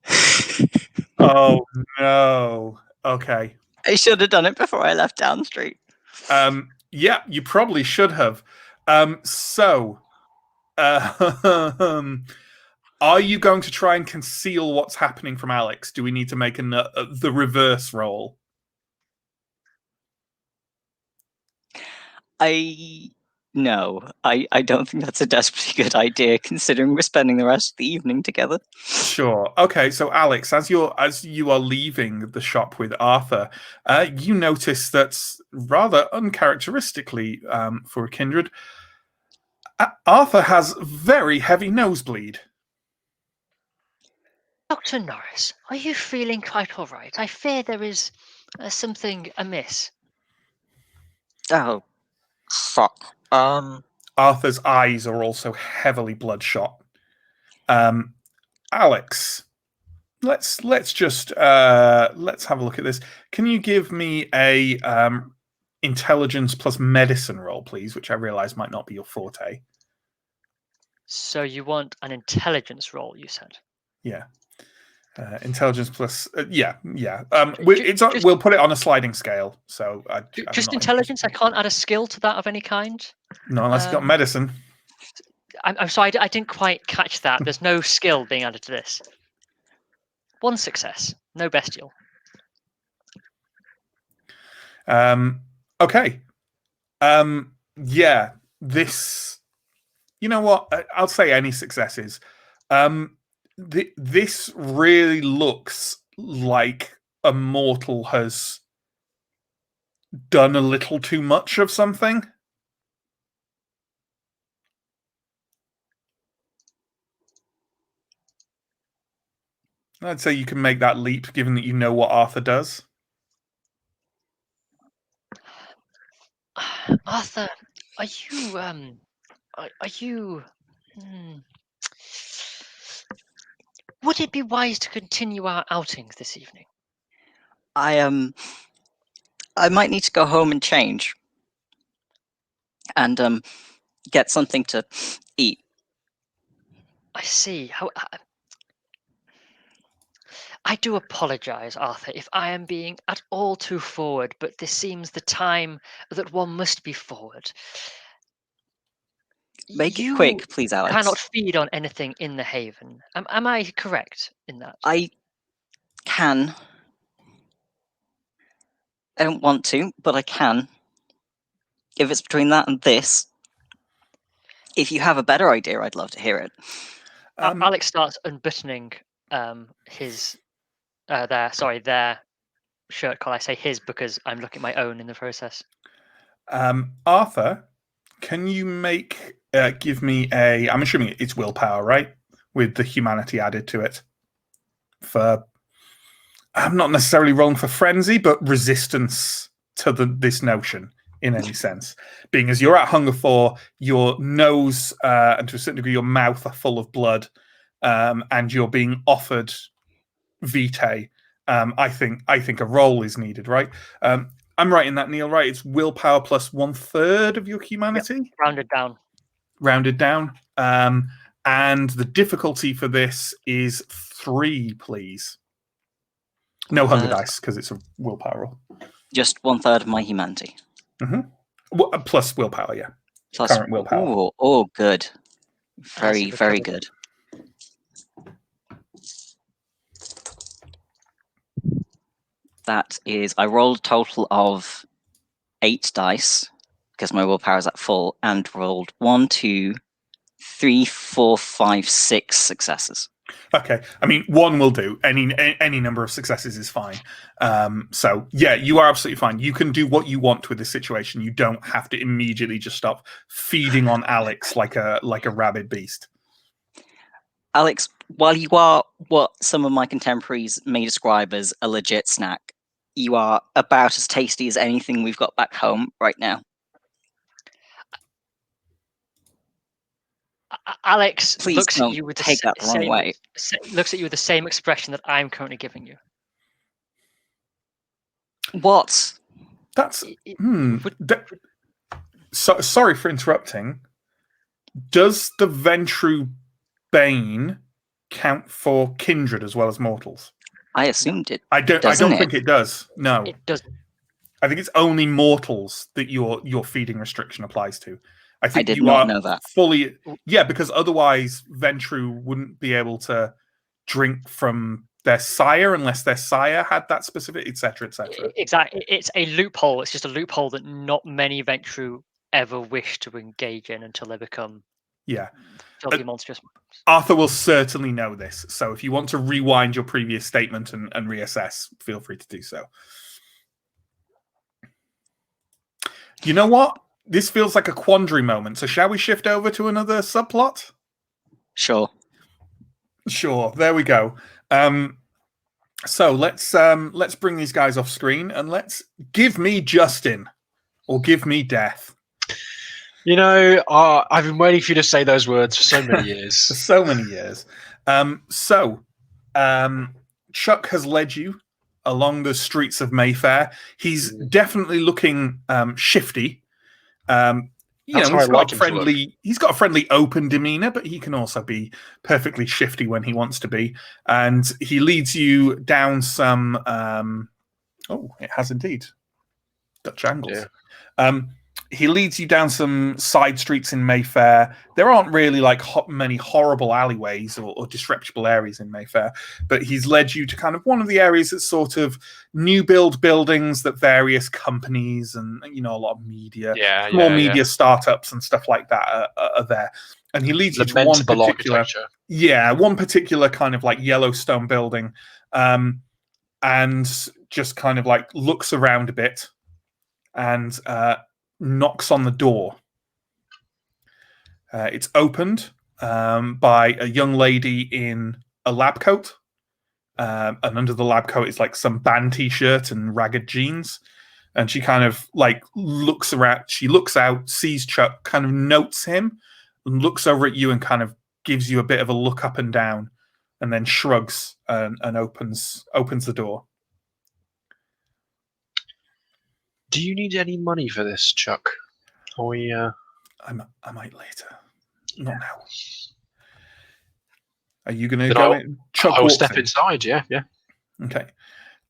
Succeeded. Oh no. Okay. I should have done it before I left Down Street. Yeah, you probably should have. So, are you going to try and conceal what's happening from Alex? Do we need to make the reverse roll? No, I don't think that's a desperately good idea, considering we're spending the rest of the evening together. Sure. Okay. So, Alex, as you are leaving the shop with Arthur, you notice that rather uncharacteristically for a kindred, Arthur has very heavy nosebleed. Dr. Norris, are you feeling quite all right? I fear there is something amiss. Oh, fuck. Arthur's eyes are also heavily bloodshot. Alex, let's have a look at this. Can you give me a intelligence plus medicine roll, please? Which I realize might not be your forte. So you want an intelligence roll, you said? Yeah. Intelligence plus, yeah. Just- we'll put it on a sliding scale. So just intelligence. I can't add a skill to that of any kind. No, unless you've got medicine. I'm sorry, I didn't quite catch that. There's no skill being added to this. One success, no bestial. Okay. Yeah. This. You know what? I'll say any successes. This really looks like a mortal has done a little too much of something. I'd say you can make that leap, given that you know what Arthur does. Arthur, are you would it be wise to continue our outings this evening? I might need to go home and change. And get something to eat. I see. I do apologize, Arthur, if I am being at all too forward, but this seems the time that one must be forward. Make it quick, please, Alex. Cannot feed on anything in the Haven. Am I correct in that? I can. I don't want to, but I can. If it's between that and this, if you have a better idea, I'd love to hear it. Alex starts unbuttoning their shirt collar. I say his because I'm looking at my own in the process. Arthur, can you give me I'm assuming it's willpower, right? With the humanity added to it. I'm not necessarily rolling for frenzy, but resistance to this notion in any sense. Being as you're at Hunger 4, your nose and to a certain degree your mouth are full of blood, and you're being offered vitae. I think a roll is needed, right? I'm right in that, Neill, right? It's willpower plus 1/3 of your humanity? Yep, rounded down. Rounded down. And the difficulty for this is 3, please. No hunger dice, because it's a willpower roll. Just 1/3 of my humanity. Plus willpower, yeah. Plus current willpower. Oh, good. Very, very good. That is, I rolled a total of 8 dice because my willpower is at full, and rolled 1, 2, 3, 4, 5, 6 successes. Okay, I mean 1 will do. Any number of successes is fine. So yeah, you are absolutely fine. You can do what you want with this situation. You don't have to immediately just stop feeding on Alex like a rabid beast. Alex, while you are what some of my contemporaries may describe as a legit snack, you are about as tasty as anything we've got back home right now. Alex Please looks don't at you with take that the wrong way. Looks at you with the same expression that I'm currently giving you. What? That's sorry for interrupting. Does the Ventru Bane count for kindred as well as mortals? I assumed it. I don't think it does. No, it doesn't. I think it's only mortals that your feeding restriction applies to. I think I did you not are know that. fully, yeah, because otherwise Ventru wouldn't be able to drink from their sire unless their sire had that specific, etc., etc. Exactly, it's a loophole. It's just a loophole that not many Ventru ever wish to engage in until they become filthy monstrous. Arthur will certainly know this, so if you want to rewind your previous statement and reassess, feel free to do so. You know what? This feels like a quandary moment, so shall we shift over to another subplot? Sure. There we go. So let's bring these guys off screen and let's give me Justin or give me death. You know, I've been waiting for you to say those words for so many years. For so many years. Chuck has led you along the streets of Mayfair. He's definitely looking shifty. He's got a friendly, open demeanor, but he can also be perfectly shifty when he wants to be. And he leads you down some. It has indeed Dutch angles. Yeah. He leads you down some side streets in Mayfair. There aren't really like many horrible alleyways or disreputable areas in Mayfair, but he's led you to kind of one of the areas that's sort of new build buildings that various companies and a lot of media, media startups and stuff like that are there. And he leads you to one particular kind of like Yellowstone building, and just kind of like looks around a bit and knocks on the door. It's opened by a young lady in a lab coat, and under the lab coat is like some band t-shirt and ragged jeans. And she kind of like looks around. She looks out, sees Chuck, kind of notes him, and looks over at you and kind of gives you a bit of a look up and down, and then shrugs and opens the door. Do you need any money for this, Chuck? I might later. Not now. Are you going to go in? Chuck, I will step inside. Yeah. Okay.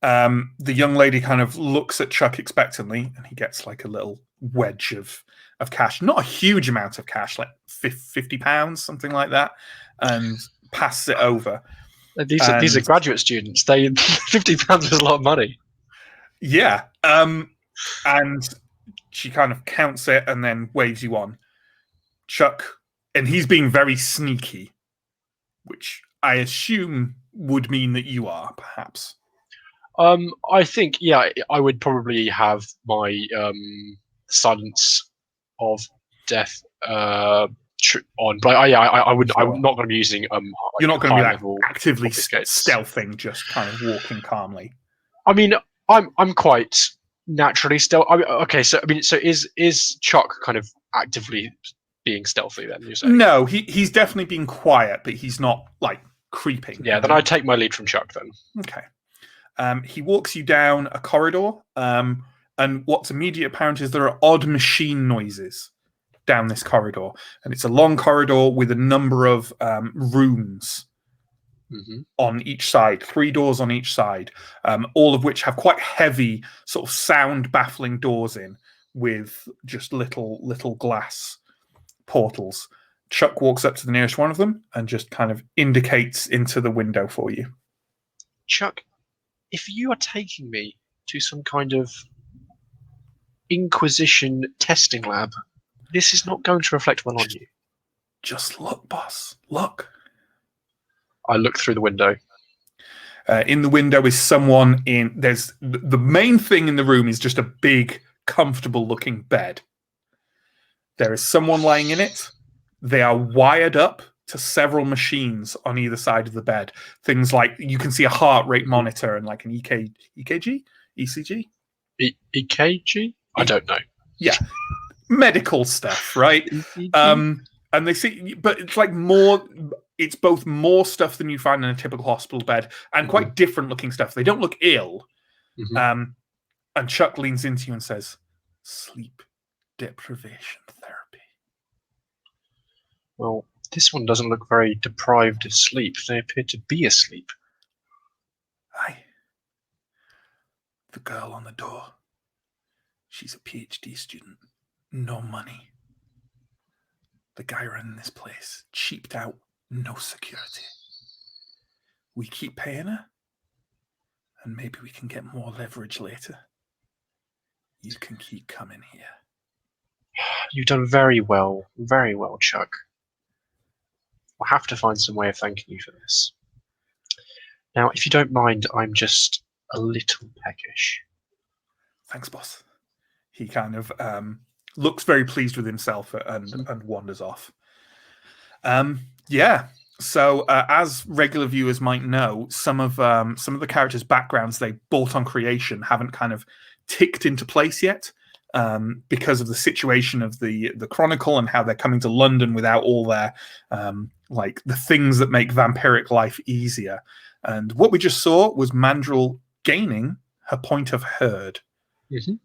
The young lady kind of looks at Chuck expectantly, and he gets like a little wedge of cash. Not a huge amount of cash, like £50, something like that, and passes it over. These are graduate students. £50 is a lot of money. Yeah. And she kind of counts it and then waves you on. Chuck, and he's being very sneaky, which I assume would mean that you are, perhaps. I think, yeah, I would probably have my silence of death on, but I would. Sure. I'm not going to be using You're not going to be like level actively obfuscates. stealthing, just kind of walking calmly. I mean, I'm quite naturally stealth. Okay, so is Chuck kind of actively being stealthy then? You're saying? No, he's definitely being quiet, but he's not like creeping. Yeah, then I take my lead from Chuck then. Okay. He walks you down a corridor, and what's immediately apparent is there are odd machine noises down this corridor, and it's a long corridor with a number of rooms on each side, 3 doors on each side, all of which have quite heavy, sort of sound-baffling doors in, with just little glass portals. Chuck walks up to the nearest one of them and just kind of indicates into the window for you. Chuck, if you are taking me to some kind of Inquisition testing lab, this is not going to reflect well on you. Just look, boss. Look. I look through the window. In the window is someone in... There's the main thing in the room is just a big, comfortable-looking bed. There is someone lying in it. They are wired up to several machines on either side of the bed. Things like you can see a heart rate monitor and like an EKG? ECG? EKG? I don't know. Yeah. Medical stuff, right? And they see, but it's like more... It's both more stuff than you find in a typical hospital bed and quite different looking stuff. They don't look ill. And Chuck leans into you and says, sleep deprivation therapy. Well, this one doesn't look very deprived of sleep. They appear to be asleep. Aye. The girl on the door. She's a PhD student. No money. The guy running this place cheaped out. No security. We keep paying her, and maybe we can get more leverage later. You can keep coming here. You've done very well, Chuck. I'll have to find some way of thanking you for this. Now, if you don't mind, I'm just a little peckish. Thanks, boss. He kind of looks very pleased with himself and wanders off. Yeah. So as regular viewers might know, some of the characters' backgrounds they bought on creation haven't kind of ticked into place yet because of the situation of the Chronicle and how they're coming to London without all their like the things that make vampiric life easier. And what we just saw was Mandrill gaining her point of herd.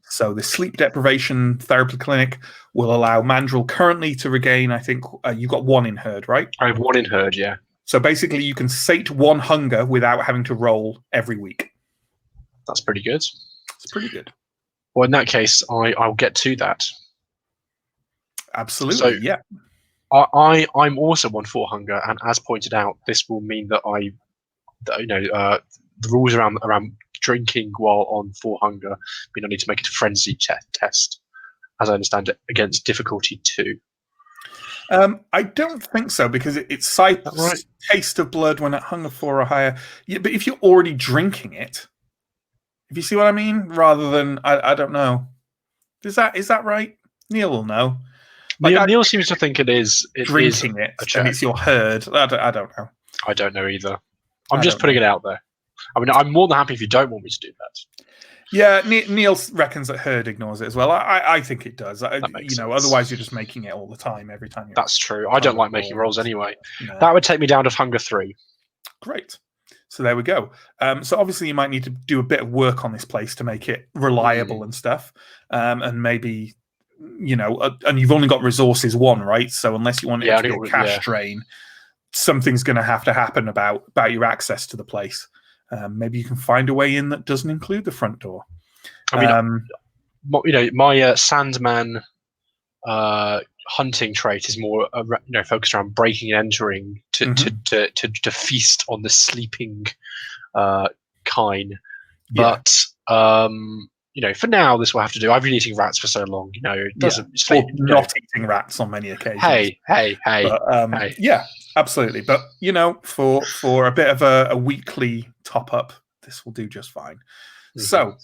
So the sleep deprivation therapy clinic will allow Mandrill currently to regain, I think, you got 1 in herd, right? I have 1 in herd, yeah. So basically you can sate 1 hunger without having to roll every week. That's pretty good. It's pretty good. Well, in that case, I'll get to that. Absolutely, so, yeah. I'm also on 4 hunger, and as pointed out, this will mean that the rules around drinking while on 4 hunger mean I need to make it a frenzy test, as I understand it, against difficulty 2. I don't think so, because it cites right? taste of blood when at hunger 4 or higher. Yeah, but if you're already drinking it, if you see what I mean, rather than I don't know, is that right? Neill will know. Like, Neill seems to think it is drinking it, and it's your herd. I don't know. I don't know either. I'm just putting it out there. I mean, I'm more than happy if you don't want me to do that. Yeah, Neill reckons that herd ignores it as well. I think it does. That makes sense. Otherwise you're just making it all the time, every time. That's true. I don't like making rolls anyway. No. That would take me down to hunger 3. Great. So there we go. So obviously you might need to do a bit of work on this place to make it reliable and stuff. And maybe, and you've only got resources 1, right? So unless you want it to be a cash drain, something's going to happen about your access to the place. Maybe you can find a way in that doesn't include the front door. I mean, my Sandman hunting trait is more, focused around breaking and entering to feast on the sleeping kine. But for now, this will have to do. I've been eating rats for so long. It doesn't sleep. Or not eating rats on many occasions. Hey. But, yeah, absolutely. But for a bit of a weekly top up, this will do just fine. Mm-hmm. So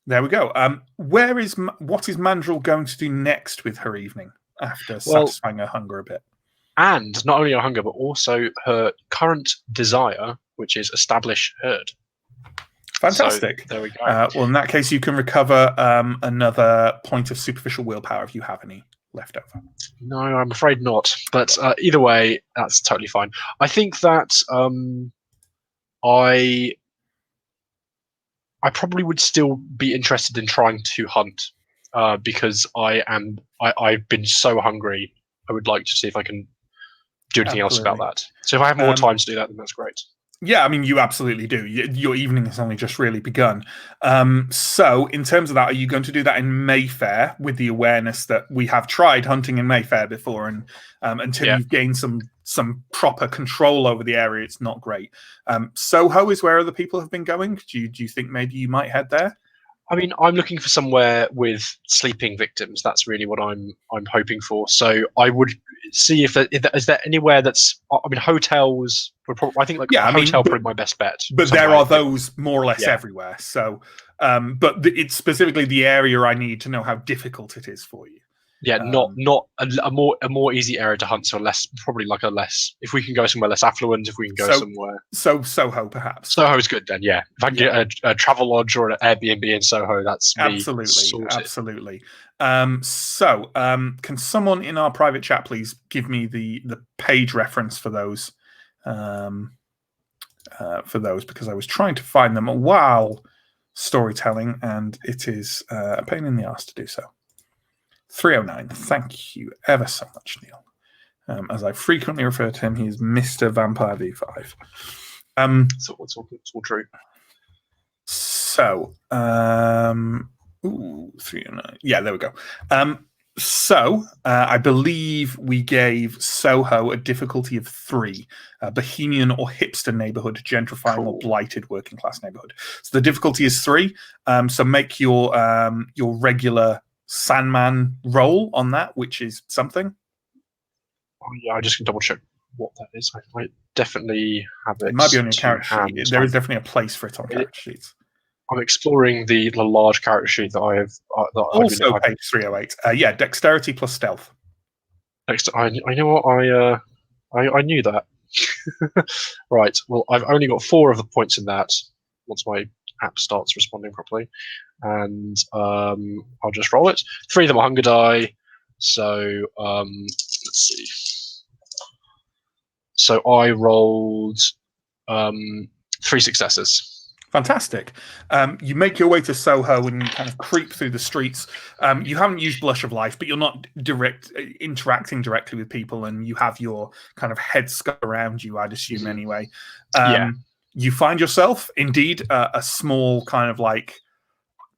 there we go. What is Mandrill going to do next with her evening after satisfying her hunger a bit? And not only her hunger, but also her current desire, which is establish herd. Fantastic. So, there we go. Well, in that case, you can recover another point of superficial willpower if you have any left over. No, I'm afraid not. But either way, that's totally fine. I think that I probably would still be interested in trying to hunt because I've been so hungry. I would like to see if I can do anything else about that. So if I have more time to do that, then that's great. Yeah, I mean, you absolutely do. Your evening has only just really begun. So in terms of that, are you going to do that in Mayfair with the awareness that we have tried hunting in Mayfair before, and until you've gained some proper control over the area, it's not great. Soho is where other people have been going. Do you think maybe you might head there? I mean, I'm looking for somewhere with sleeping victims. That's really what I'm hoping for. So I would see if there anywhere that's. I mean, hotels would probably. I think hotel probably my best bet. But there are those more or less everywhere. So, but it's specifically the area I need to know how difficult it is for you. Yeah, not a more easy area to hunt. So probably like a less. If we can go somewhere less affluent, if we can go somewhere. So Soho, perhaps. Soho is good then. Yeah, if I can get a travel lodge or an Airbnb in Soho, that's absolutely. So, can someone in our private chat please give me the page reference for those? Because I was trying to find them while storytelling, and it is a pain in the arse to do so. 309. Thank you ever so much, Neill. As I frequently refer to him, he is Mr. Vampire V5. So it's all true. So, 309. Yeah, there we go. So, I believe we gave Soho a difficulty of 3. Bohemian or hipster neighborhood, gentrifying or blighted working class neighborhood. So the difficulty is 3. So make your regular Sandman roll on that, which is something. Oh, yeah, I just can double check what that is. I might definitely have it. It might be on your character sheet. There is definitely a place for it on character sheets. I'm exploring the large character sheet that I have. Also, page 308. Yeah, dexterity plus stealth. I know what I knew that. Right. Well, I've only got 4 of the points in that. Once my app starts responding properly, and I'll just roll it. 3 of them are hunger die. So let's see. So I rolled 3 successes. Fantastic. You make your way to Soho and you kind of creep through the streets. You haven't used Blush of Life, but you're not interacting directly with people, and you have your kind of head scut around you, I'd assume, anyway. You find yourself, indeed, a small kind of like,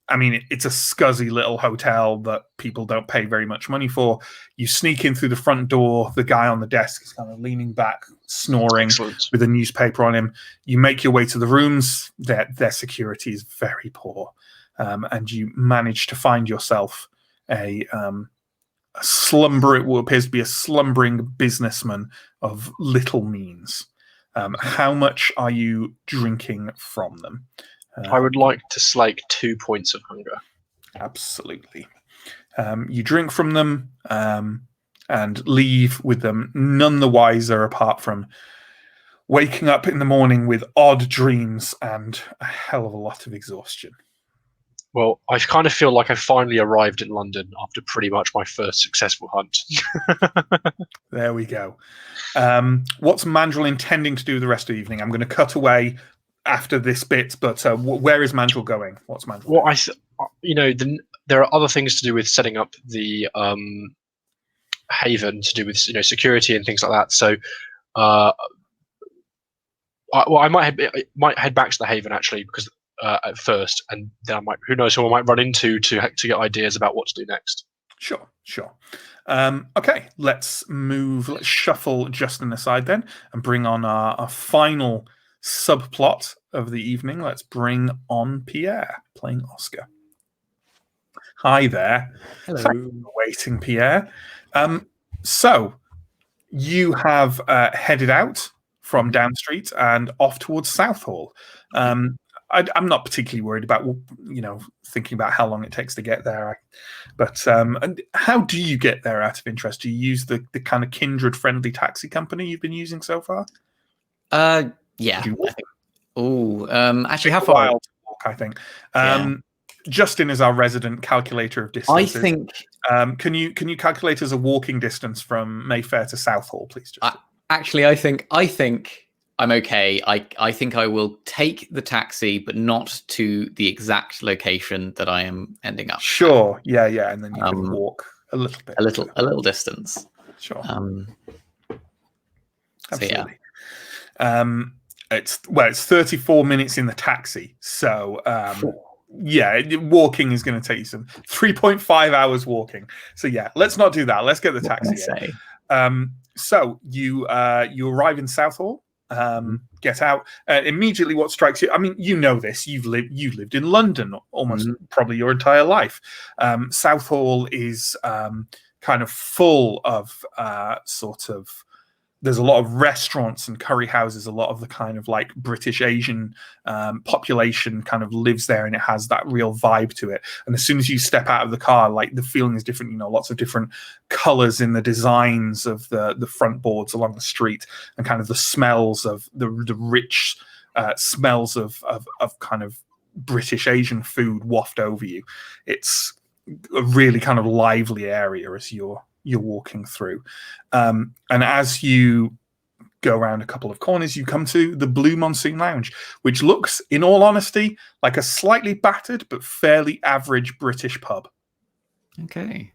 I mean, it's a scuzzy little hotel that people don't pay very much money for. You sneak in through the front door. The guy on the desk is kind of leaning back, snoring with a newspaper on him. You make your way to the rooms. Their security is very poor. And you manage to find yourself a what appears to be a slumbering businessman of little means. How much are you drinking from them? I would like to slake 2 points of hunger. Absolutely. You drink from them and leave with them none the wiser, apart from waking up in the morning with odd dreams and a hell of a lot of exhaustion. Well, I kind of feel like I finally arrived in London after pretty much my first successful hunt. There we go. What's Mandrill intending to do the rest of the evening? I'm going to cut away after this bit, but where is Mandrill going? What's Mandrill doing? There are other things to do with setting up the haven, to do with security and things like that. So, I might head back to the haven actually, because at first, and then who knows who I might run into to get ideas about what to do next. Sure. Okay, let's shuffle Justin aside then and bring on our final subplot of the evening. Let's bring on Pierre playing Oscar. Hi there. Hello. Thank you for waiting, Pierre. So you have headed out from Down Street and off towards Southall. I'm not particularly worried about thinking about how long it takes to get there, but and how do you get there? Out of interest, do you use the kind of kindred-friendly taxi company you've been using so far? Yeah. Do you walk? Actually, how Take a far? while to walk, I think. Justin is our resident calculator of I distances. think. Can you calculate as a walking distance from Mayfair to Southall, please? Actually, I think I'm okay. I think I will take the taxi, but not to the exact location that I am ending up. Sure. Yeah, and then you can walk a little bit. A little distance. Sure. Absolutely. It's 34 minutes in the taxi, so walking is going to take you some 3.5 hours walking. So yeah, let's not do that. Let's get the taxi in. So you arrive in Southall, get out immediately. What strikes you? I mean, you know this. You've lived in London almost probably your entire life. Southall is kind of full of sort of. There's a lot of restaurants and curry houses. A lot of the kind of like British Asian population kind of lives there, and it has that real vibe to it. And as soon as you step out of the car, like the feeling is different. You know, lots of different colors in the designs of the front boards along the street, and kind of the smells of the rich smells of kind of British Asian food waft over you. It's a really kind of lively area as you're walking through, and as you go around a couple of corners, you come to the Blue Monsoon Lounge, which looks, in all honesty, like a slightly battered but fairly average British pub. Okay.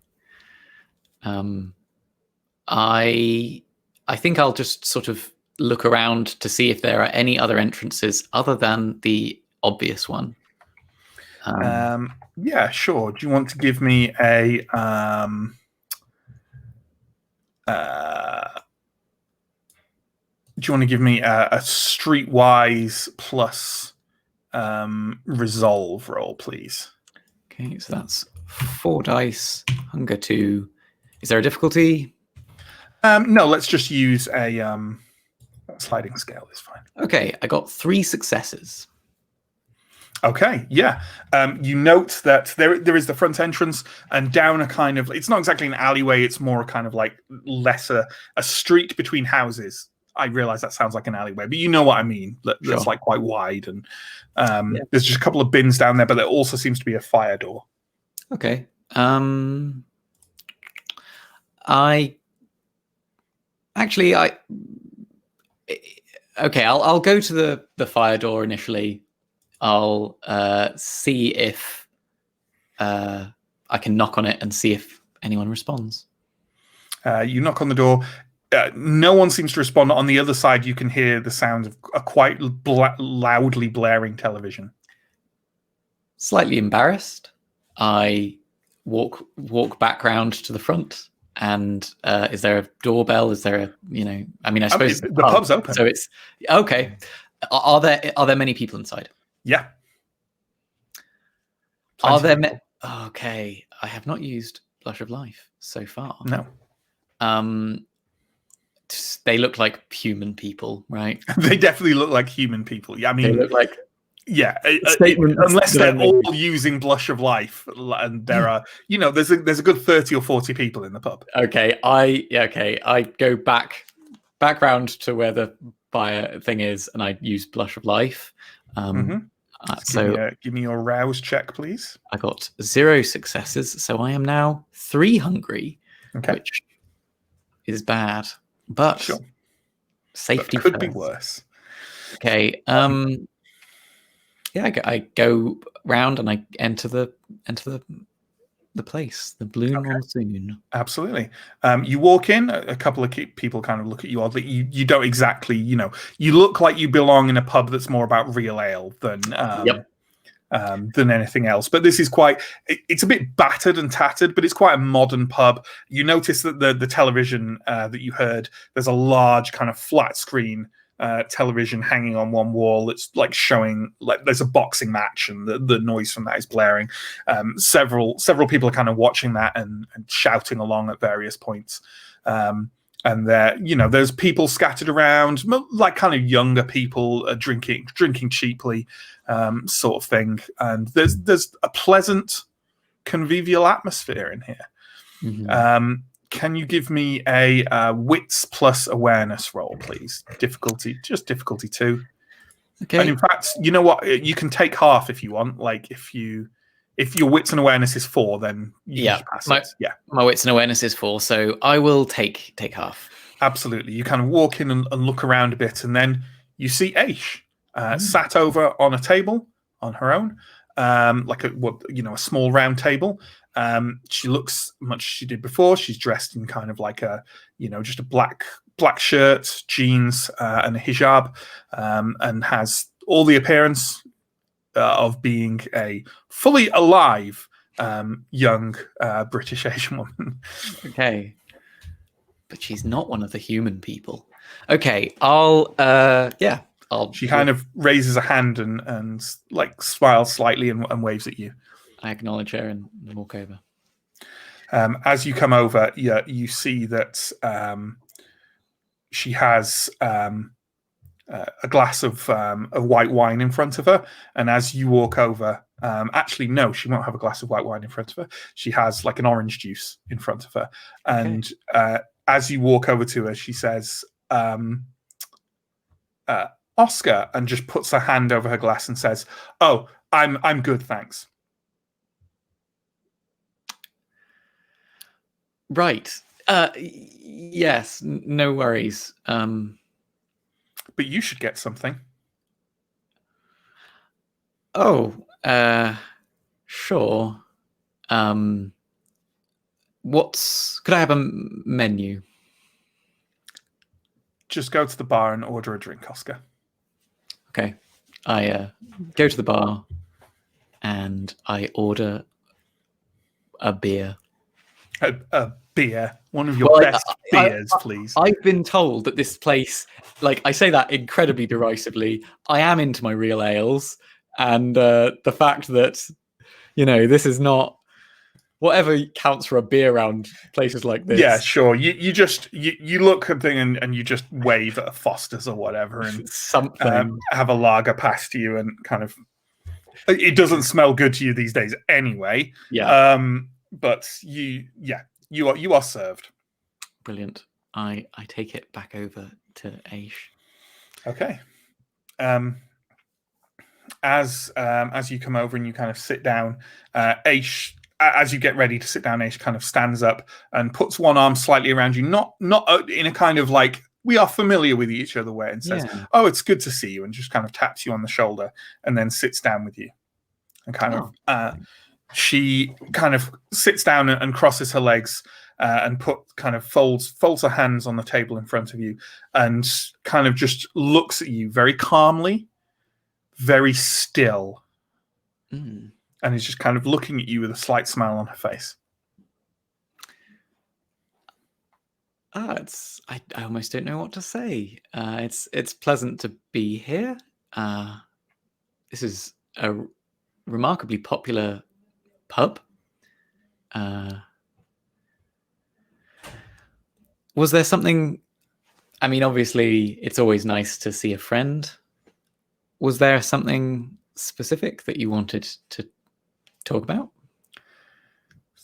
I think I'll just sort of look around to see if there are any other entrances other than the obvious one. Yeah, sure. Do you want to give me a streetwise plus resolve roll, please? Okay, so that's 4 dice. Hunger 2. Is there a difficulty? No, let's just use a sliding scale. Is fine. Okay, I got 3 successes. Okay, yeah. You note that there is the front entrance, and down a kind of, it's not exactly an alleyway, it's more kind of like a street between houses. I realize that sounds like an alleyway, but you know what I mean. That's like quite wide, and there's just a couple of bins down there, but there also seems to be a fire door. Okay. I'll go to the fire door initially. I'll see if I can knock on it and see if anyone responds. You knock on the door. No one seems to respond. On the other side, you can hear the sound of a quite loudly blaring television. Slightly embarrassed, I walk back round to the front. And is there a doorbell? Is there a I suppose the pub's open. So it's okay. Are there many people inside? Yeah. Are there? Okay, I have not used Blush of Life so far. No. They look like human people, right? They definitely look like human people. Yeah, I mean, they look like unless they're all using Blush of Life, and there are, there's a good 30 or 40 people in the pub. Okay, I go back round to where the fire thing is, and I use Blush of Life. So give me your rouse check, please. I got 0 successes, so I am now 3 hungry, which is bad, but safety could first. Be worse. Okay. I go round and I enter the place, the Blue Monsoon. Absolutely. You walk in, a couple of people kind of look at you oddly. You don't exactly, you look like you belong in a pub that's more about real ale than anything else. But this is it's a bit battered and tattered, but it's quite a modern pub. You notice that the television that you heard, there's a large kind of flat screen television hanging on one wall. It's like showing like there's a boxing match, and the noise from that is blaring. Several people are kind of watching that and shouting along at various points. And there, there's people scattered around, like kind of younger people drinking cheaply, sort of thing. And there's a pleasant, convivial atmosphere in here. Mhm. Can you give me a wits plus awareness roll, please? Difficulty 2. Okay. And in fact, you know what? You can take half if you want. Like if your wits and awareness is 4, then you can just pass it. Yeah. My wits and awareness is 4, so I will take half. Absolutely. You kind of walk in and look around a bit, and then you see Aish sat over on a table on her own, like a small round table. She looks much as she did before. She's dressed in kind of like just a black shirt, jeans, and a hijab, and has all the appearance of being a fully alive young British Asian woman. Okay. But she's not one of the human people. Okay, I'll She kind of raises a hand and like smiles slightly and waves at you. I acknowledge her and walk over. As you come over, you see that she has a glass of white wine in front of her, and as you walk over, actually no, she won't have a glass of white wine in front of her. She has like an orange juice in front of her, and as you walk over to her, she says, Oscar, and just puts her hand over her glass and says, "Oh, I'm good, thanks." Right. Yes, no worries. But you should get something. Oh, sure. Could I have a menu? Just go to the bar and order a drink, Oscar. Okay. I go to the bar and I order a beer. A beer. One of your best beers, please. I've been told that this place, like, I say that incredibly derisively. I am into my real ales, and the fact that, this is not whatever counts for a beer around places like this. Yeah, sure. You look at thing and you just wave at a Foster's or whatever and something. Have a lager past you and kind of. It doesn't smell good to you these days anyway. Yeah. But you are served. Brilliant. I take it back over to Aish. Okay. As you come over and you kind of sit down, Aish, as you get ready to sit down, Aish kind of stands up and puts one arm slightly around you, not in a kind of like we are familiar with each other way, and says, "Oh, it's good to see you," and just kind of taps you on the shoulder and then sits down with you, and kind of. She kind of sits down and crosses her legs and folds her hands on the table in front of you and kind of just looks at you very calmly, very still, and is just kind of looking at you with a slight smile on her face. I almost don't know what to say. It's pleasant to be here. This is a remarkably popular pub. Was there something? I mean, obviously, it's always nice to see a friend. Was there something specific that you wanted to talk about?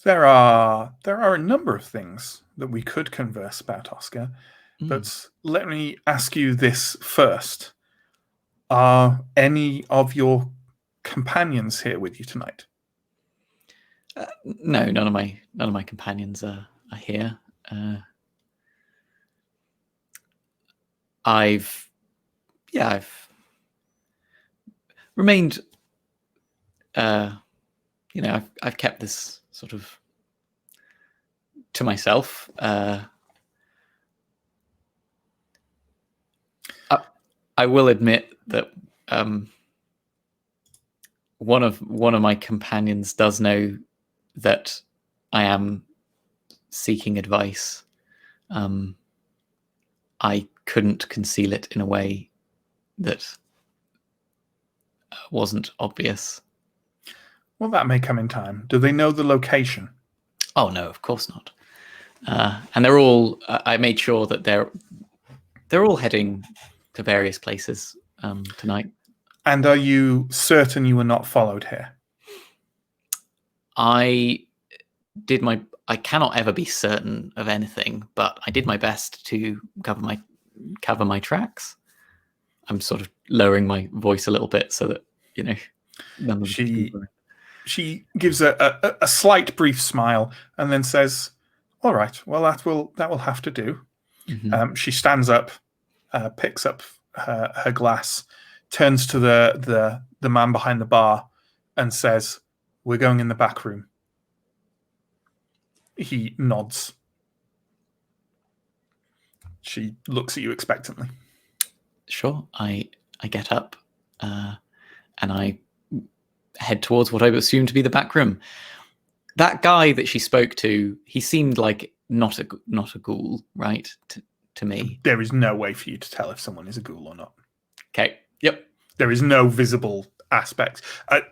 There are a number of things that we could converse about, Oscar. But let me ask you this first: are any of your companions here with you tonight? No, none of my companions are here. I've remained. I've kept this sort of to myself. I will admit that one of my companions does know that I am seeking advice. I couldn't conceal it in a way that wasn't obvious. Well, that may come in time. Do they know the location? Oh no, of course not. And they're all. I made sure that they're all heading to various places tonight. And are you certain you were not followed here? I cannot ever be certain of anything, but I did my best to cover my tracks. I'm sort of lowering my voice a little bit so that none of she gives a slight brief smile and then says, "All right, well that will have to do." Mm-hmm. She stands up, picks up her glass, turns to the man behind the bar, and says, "We're going in the back room." He nods. She looks at you expectantly. Sure. I get up and I head towards what I assume to be the back room. That guy that she spoke to, he seemed like not a ghoul, right? To me, there is no way for you to tell if someone is a ghoul or not. Okay. Yep. There is no visible aspect.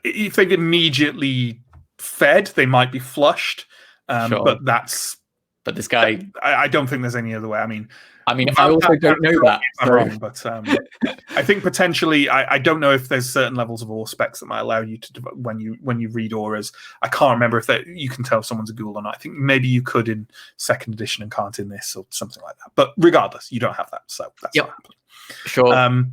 If they've immediately fed, they might be flushed. Sure. But this guy, I don't think there's any other way. I mean, I also don't know that. I'm wrong, but I think potentially, I don't know if there's certain levels of aura specs that might allow you to when you read auras. I can't remember if you can tell if someone's a ghoul or not. I think maybe you could in second edition and can't in this or something like that. But regardless, you don't have that, so that's not happening. Sure.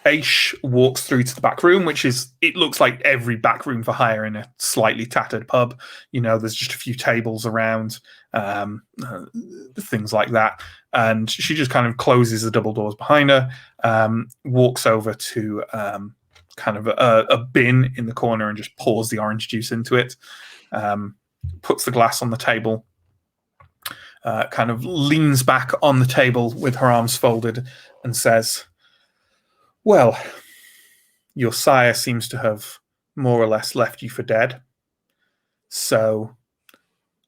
Aish walks through to the back room, it looks like every back room for hire in a slightly tattered pub. There's just a few tables around, things like that. And she just kind of closes the double doors behind her, walks over to kind of a bin in the corner and just pours the orange juice into it, puts the glass on the table, kind of leans back on the table with her arms folded and says, "Well, your sire seems to have more or less left you for dead. So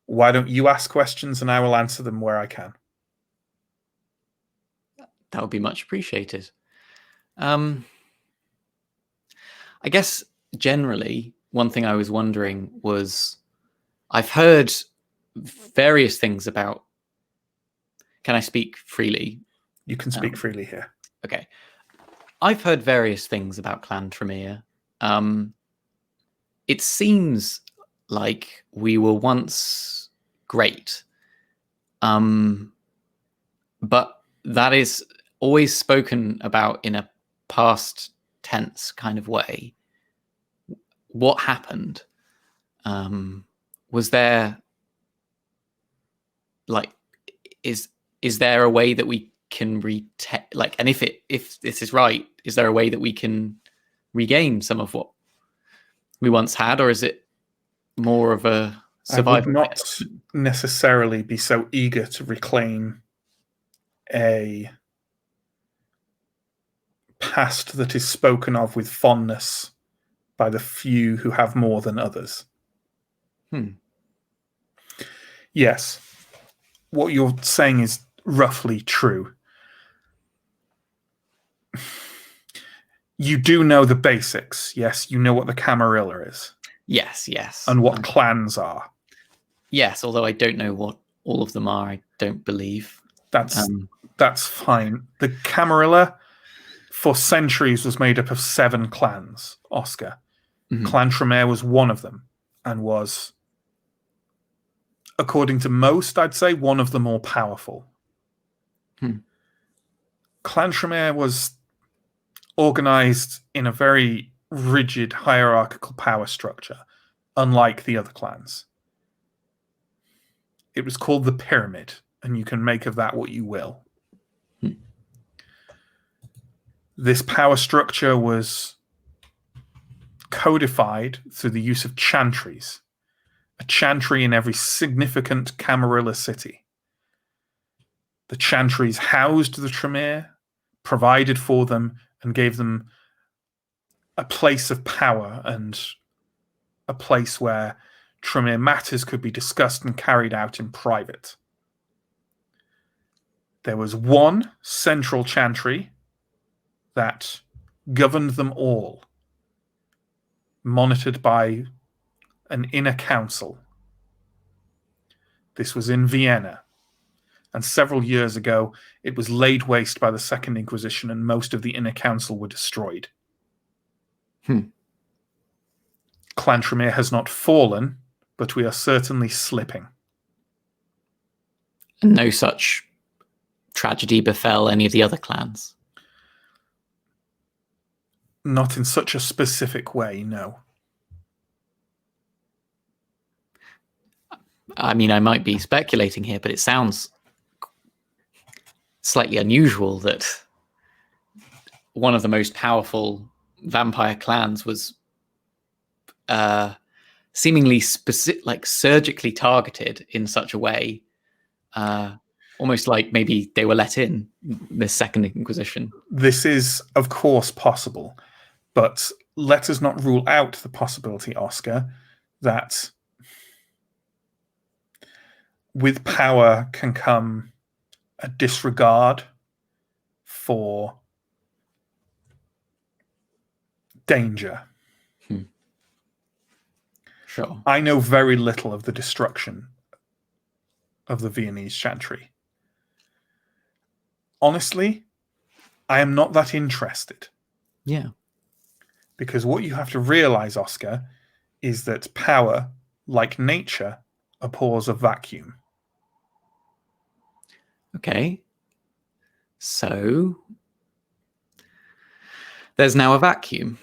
why don't you ask questions and I will answer them where I can." That would be much appreciated. I guess generally, one thing I was wondering was, I've heard various things about. Can I speak freely? You can speak freely here. Okay. I've heard various things about Clan Tremere. It seems like we were once great. But that is always spoken about in a past tense kind of way. What happened? Was there is there a way that we can and if this is right, is there a way that we can regain some of what we once had, or is it more of a survival? I would not necessarily be so eager to reclaim a past that is spoken of with fondness by the few who have more than others. Yes, what you're saying is roughly true. You do know the basics, yes? You know what the Camarilla is? Yes. And what clans are? Yes, although I don't know what all of them are, I don't believe. That's fine. The Camarilla, for centuries, was made up of 7 clans, Oscar. Mm-hmm. Clan Tremere was one of them, and was, according to most, I'd say, one of the more powerful. Clan Tremere was organized in a very rigid hierarchical power structure, unlike the other clans. It was called the Pyramid, and you can make of that what you will. This power structure was codified through the use of chantries. A chantry in every significant Camarilla city. The chantries housed the Tremere, provided for them, and gave them a place of power and a place where Tremere matters could be discussed and carried out in private. There was one central chantry that governed them all, monitored by an inner council. This was in Vienna, and several years ago it was laid waste by the Second Inquisition, and most of the inner council were destroyed. Clan Tremere has not fallen, but we are certainly slipping. And no such tragedy befell any of the other clans? Not in such a specific way, no. I mean, I might be speculating here, but it sounds slightly unusual that one of the most powerful vampire clans was seemingly surgically targeted in such a way, almost like maybe they were let in the Second Inquisition. This is, of course, possible, but let us not rule out the possibility, Oscar, that with power can come a disregard for danger. Sure. I know very little of the destruction of the Viennese chantry. Honestly, I am not that interested. Yeah. Because what you have to realize, Oscar, is that power, like nature, abhors a vacuum. Okay. So there's now a vacuum.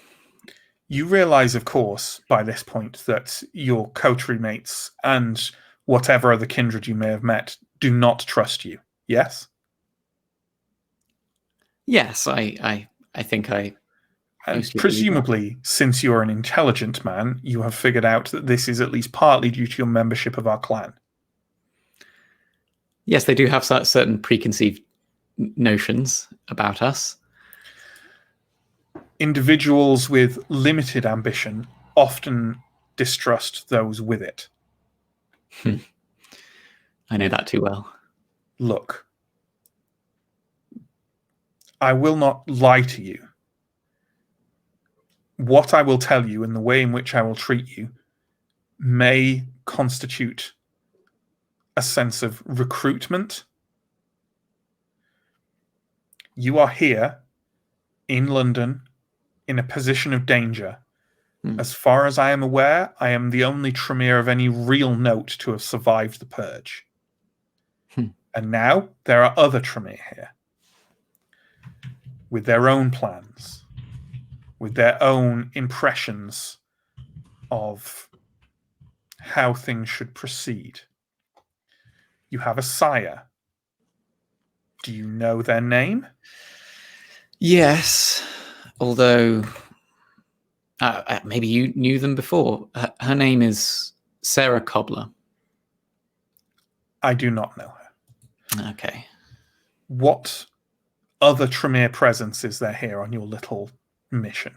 You realize, of course, by this point that your coterie mates and whatever other kindred you may have met do not trust you, yes? Yes, I think I... And presumably, since you're an intelligent man, you have figured out that this is at least partly due to your membership of our clan. Yes, they do have certain preconceived notions about us. Individuals with limited ambition often distrust those with it. I know that too well. Look, I will not lie to you. What I will tell you and the way in which I will treat you may constitute a sense of recruitment. You are here in London in a position of danger. As far as I am aware, I am the only Tremere of any real note to have survived the purge. And now there are other Tremere here with their own plans, with their own impressions of how things should proceed. You have a sire. Do you know their name? Yes, although maybe you knew them before. Her name is Sarah Cobbler. I do not know her. Okay. What other Tremere presence is there here on your little mission?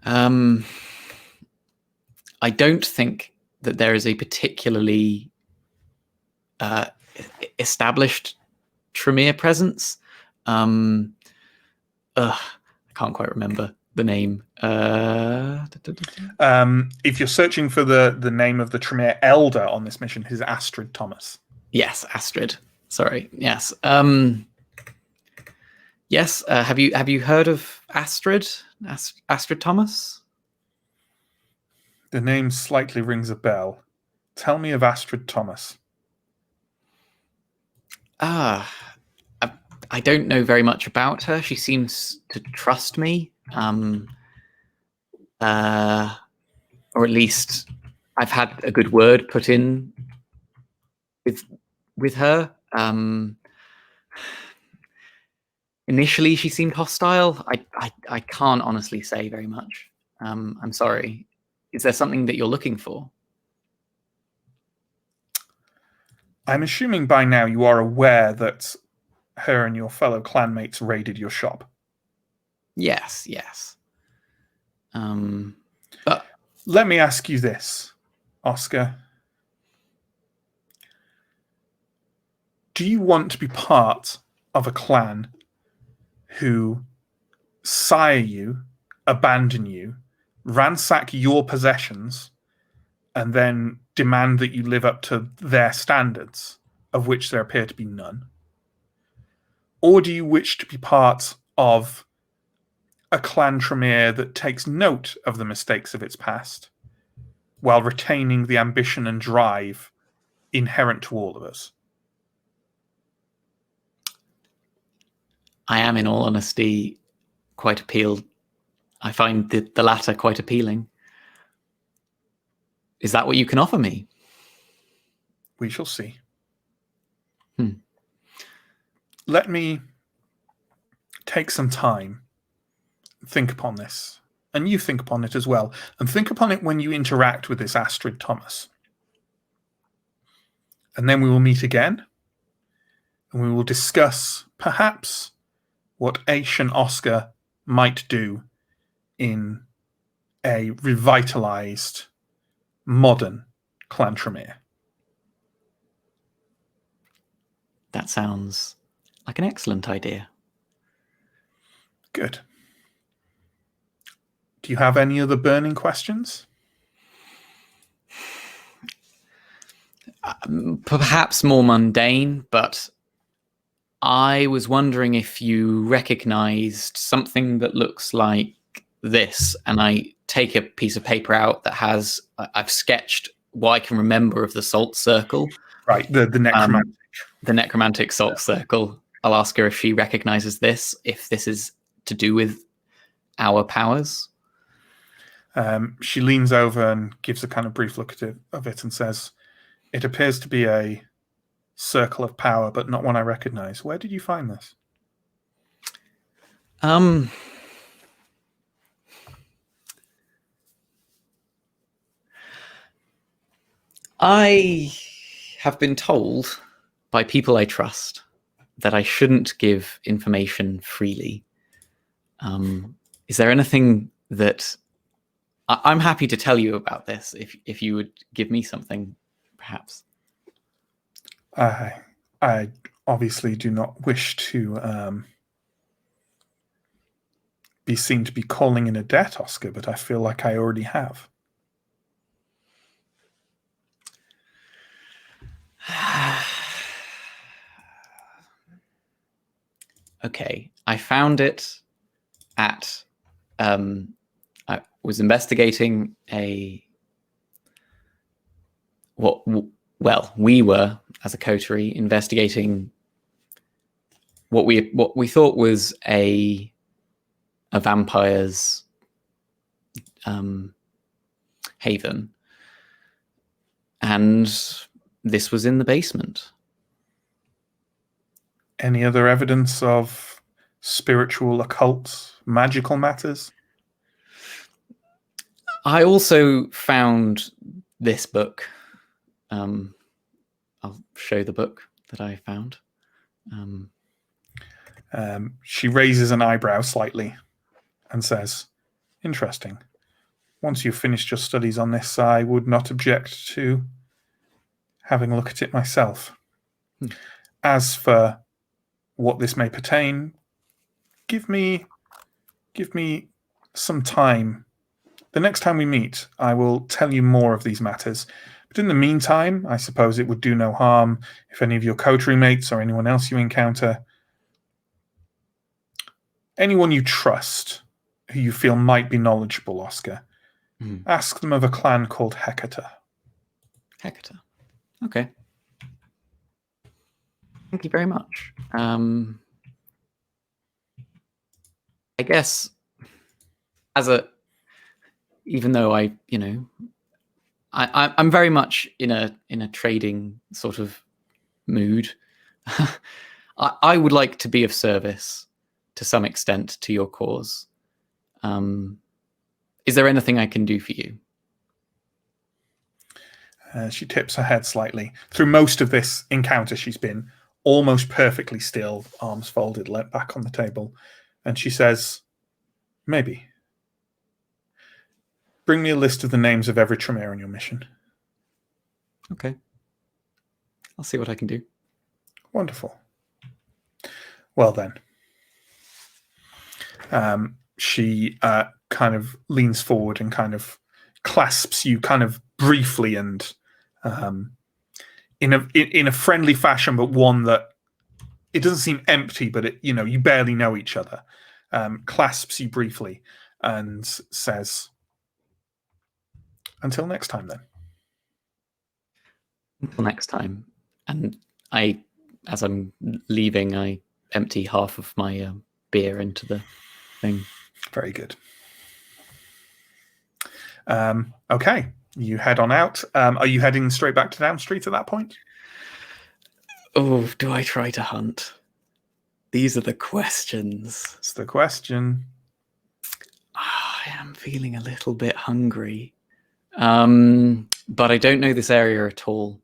I don't think that there is a particularly established Tremere presence. I can't quite remember the name. If you're searching for the name of the Tremere elder on this mission, it is Astrid Thomas. Yes, Astrid. Sorry. Yes. Yes. Have you heard of Astrid? Astrid Thomas? The name slightly rings a bell. Tell me of Astrid Thomas. I don't know very much about her. She seems to trust me. Or at least I've had a good word put in with her. Initially, she seemed hostile. I can't honestly say very much. I'm sorry. Is there something that you're looking for? I'm assuming by now you are aware that her and your fellow clanmates raided your shop. Yes. But let me ask you this, Oscar. Do you want to be part of a clan who sire you, abandon you, ransack your possessions, and then demand that you live up to their standards, of which there appear to be none? Or do you wish to be part of a clan Tremere that takes note of the mistakes of its past while retaining the ambition and drive inherent to all of us? I am, in all honesty, quite appealed. I find the latter quite appealing. Is that what you can offer me? We shall see. Hmm. Let me take some time, think upon this, and you think upon it as well, and think upon it when you interact with this Astrid Thomas. And then we will meet again, and we will discuss, perhaps, what Aish and Oscar might do in a revitalized, modern Clan Tremere. That sounds like an excellent idea. Good. Do you have any other burning questions? Perhaps more mundane, but I was wondering if you recognized something that looks like this, and I take a piece of paper out that has, I've sketched what I can remember of the salt circle. Right, the necromantic. The necromantic salt circle. I'll ask her if she recognizes this, if this is to do with our powers. She leans over and gives a kind of brief look of it and says, "It appears to be a circle of power, but not one I recognize. Where did you find this?" I have been told by people I trust that I shouldn't give information freely. Is there anything that I'm happy to tell you about this if you would give me something, perhaps? I obviously do not wish to be seen to be calling in a debt, Oscar, but I feel like I already have. Okay, I found it at I was investigating we were, as a coterie, investigating what we thought was a vampire's haven, and this was in the basement. Any other evidence of spiritual, occult, magical matters? I also found this book. I'll show the book that I found. She raises an eyebrow slightly and says, "Interesting. Once you've finished your studies on this, I would not object to having a look at it myself. As for what this may pertain, give me some time. The next time we meet, I will tell you more of these matters. But in the meantime, I suppose it would do no harm if any of your coterie mates or anyone else you encounter, anyone you trust, who you feel might be knowledgeable, Oscar, ask them of a clan called Hecata." Hecata. Okay. Thank you very much. I guess even though I'm very much in a trading sort of mood. I would like to be of service to some extent to your cause. Is there anything I can do for you? She tips her head slightly. Through most of this encounter, she's been almost perfectly still, arms folded, let back on the table. And she says, "Maybe. Bring me a list of the names of every Tremere on your mission." Okay. I'll see what I can do. Wonderful. Well then, She kind of leans forward and kind of clasps you kind of briefly and in a friendly fashion, but one that it doesn't seem empty, but it, you barely know each other. Clasps you briefly and says, "Until next time, then." Until next time. And as I'm leaving, I empty half of my beer into the thing. Very good. Okay, you head on out. Are you heading straight back to Down Street at that point? Oh, do I try to hunt? These are the questions. It's the question. I am feeling a little bit hungry. But I don't know this area at all.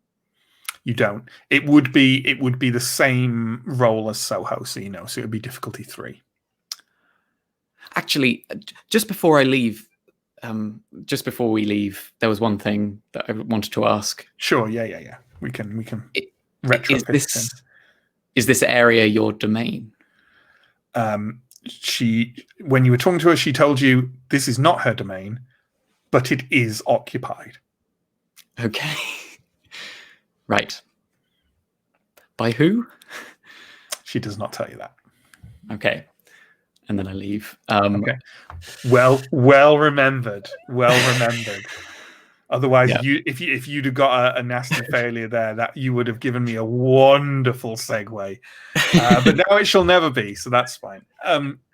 You don't. It would be the same role as Soho, so so it would be difficulty 3. Actually, just before we leave, there was one thing that I wanted to ask. Sure, yeah. We can retrofit. Is this area your domain? When you were talking to her, she told you this is not her domain, but it is occupied. Okay. Right. By who? She does not tell you that. Okay. And then I leave. Okay. Well remembered. Otherwise, Yeah. if you'd have got a nasty failure there, that you would have given me a wonderful segue. But now it shall never be, so that's fine.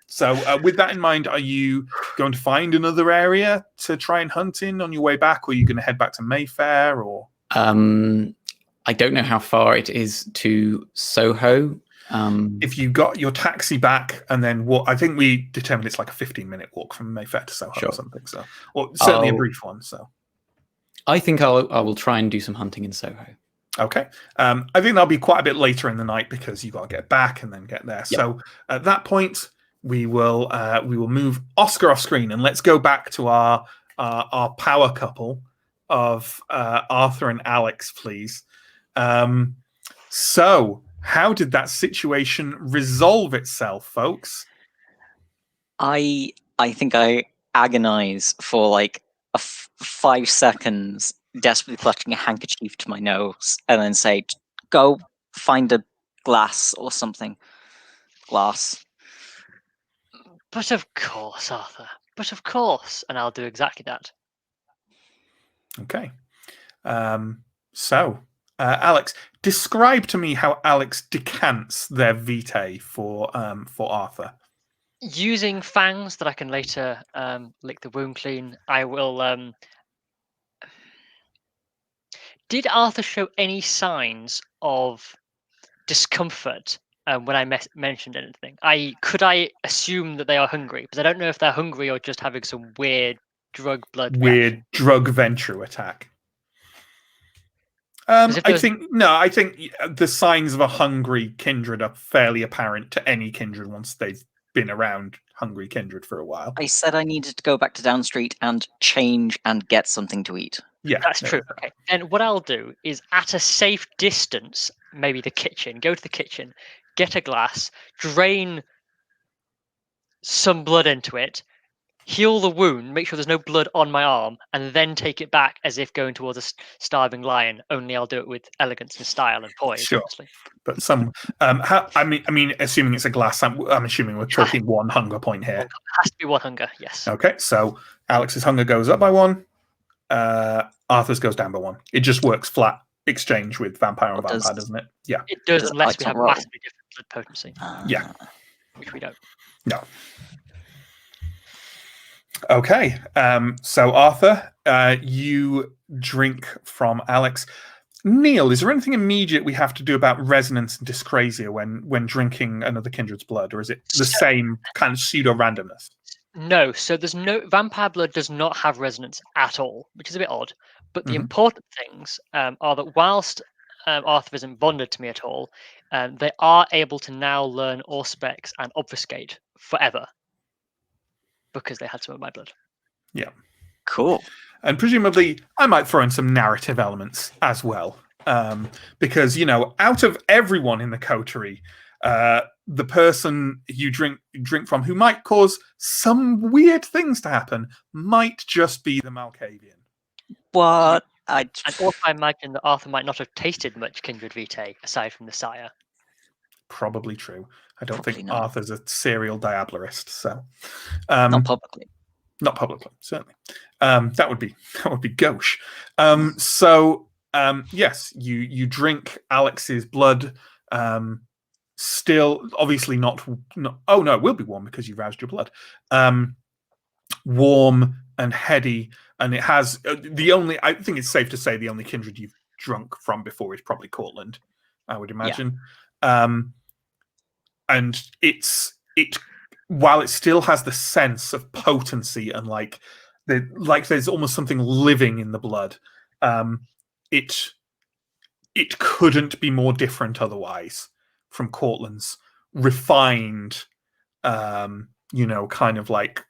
So with that in mind, are you going to find another area to try and hunt in on your way back, or are you going to head back to Mayfair? Or I don't know how far it is to Soho. If you got your taxi back and then I think we determined it's like a 15-minute walk from Mayfair to Soho or something. So, or certainly a brief one. So, I think I will try and do some hunting in Soho. Okay. I think that'll be quite a bit later in the night because you got to get back and then get there. Yep. So at that point, we will move Oscar off screen and let's go back to our power couple of Arthur and Alex, please. So how did that situation resolve itself, folks? I think I agonize for like 5 seconds, desperately clutching a handkerchief to my nose, and then say, "Go find a glass or something." Glass. But of course, Arthur. But of course, and I'll do exactly that. Okay. So, Alex, describe to me how Alex decants their vitae for Arthur. Using fangs that I can later lick the wound clean, I will. Did Arthur show any signs of discomfort when I mentioned anything? Could I assume that they are hungry? Because I don't know if they're hungry or just having some weird drug blood reaction. Drug Ventru attack. I think the signs of a hungry kindred are fairly apparent to any kindred once they've been around hungry kindred for a while. I said I needed to go back to Down Street and change and get something to eat. Yeah, that's true. Okay, and what I'll do is at a safe distance, maybe the kitchen. Go to the kitchen, get a glass, drain some blood into it, heal the wound, make sure there's no blood on my arm, and then take it back as if going towards a starving lion. Only I'll do it with elegance and style and poise. Sure. Obviously. But I mean, assuming it's a glass, I'm assuming we're talking 1 hunger point here. It has to be 1 hunger, yes. Okay, so Alex's hunger goes up by 1. Arthur's goes down by 1. It just works flat exchange with vampire and vampire, doesn't it? Yeah. It does, unless we have massively different blood potency. Yeah. Which we don't. No. Okay, so Arthur, you drink from Alex. Neill, is there anything immediate we have to do about resonance and dyscrasia when drinking another kindred's blood, or is it the same kind of pseudo randomness? No, so there's no vampire blood does not have resonance at all, which is a bit odd. But the important things are that whilst Arthur isn't bonded to me at all, they are able to now learn Auspex and obfuscate forever because they had some of my blood. Yeah. Cool. And presumably, I might throw in some narrative elements as well. Because, out of everyone in the coterie, The person you drink from, who might cause some weird things to happen, might just be the Malkavian. What? And also, I imagine that Arthur might not have tasted much kindred vitae aside from the sire. Probably true. I don't Probably think not. Arthur's a serial diablerist, so Not publicly. not publicly, certainly. That would be gauche. So yes, you drink Alex's blood. Still, obviously not. Oh no, it will be warm because you roused your blood. Warm and heady, and it has the only. I think it's safe to say the only kindred you've drunk from before is probably Cortland. I would imagine. And while it still has the sense of potency and like there's almost something living in the blood, it couldn't be more different otherwise from Cortland's refined, kind of like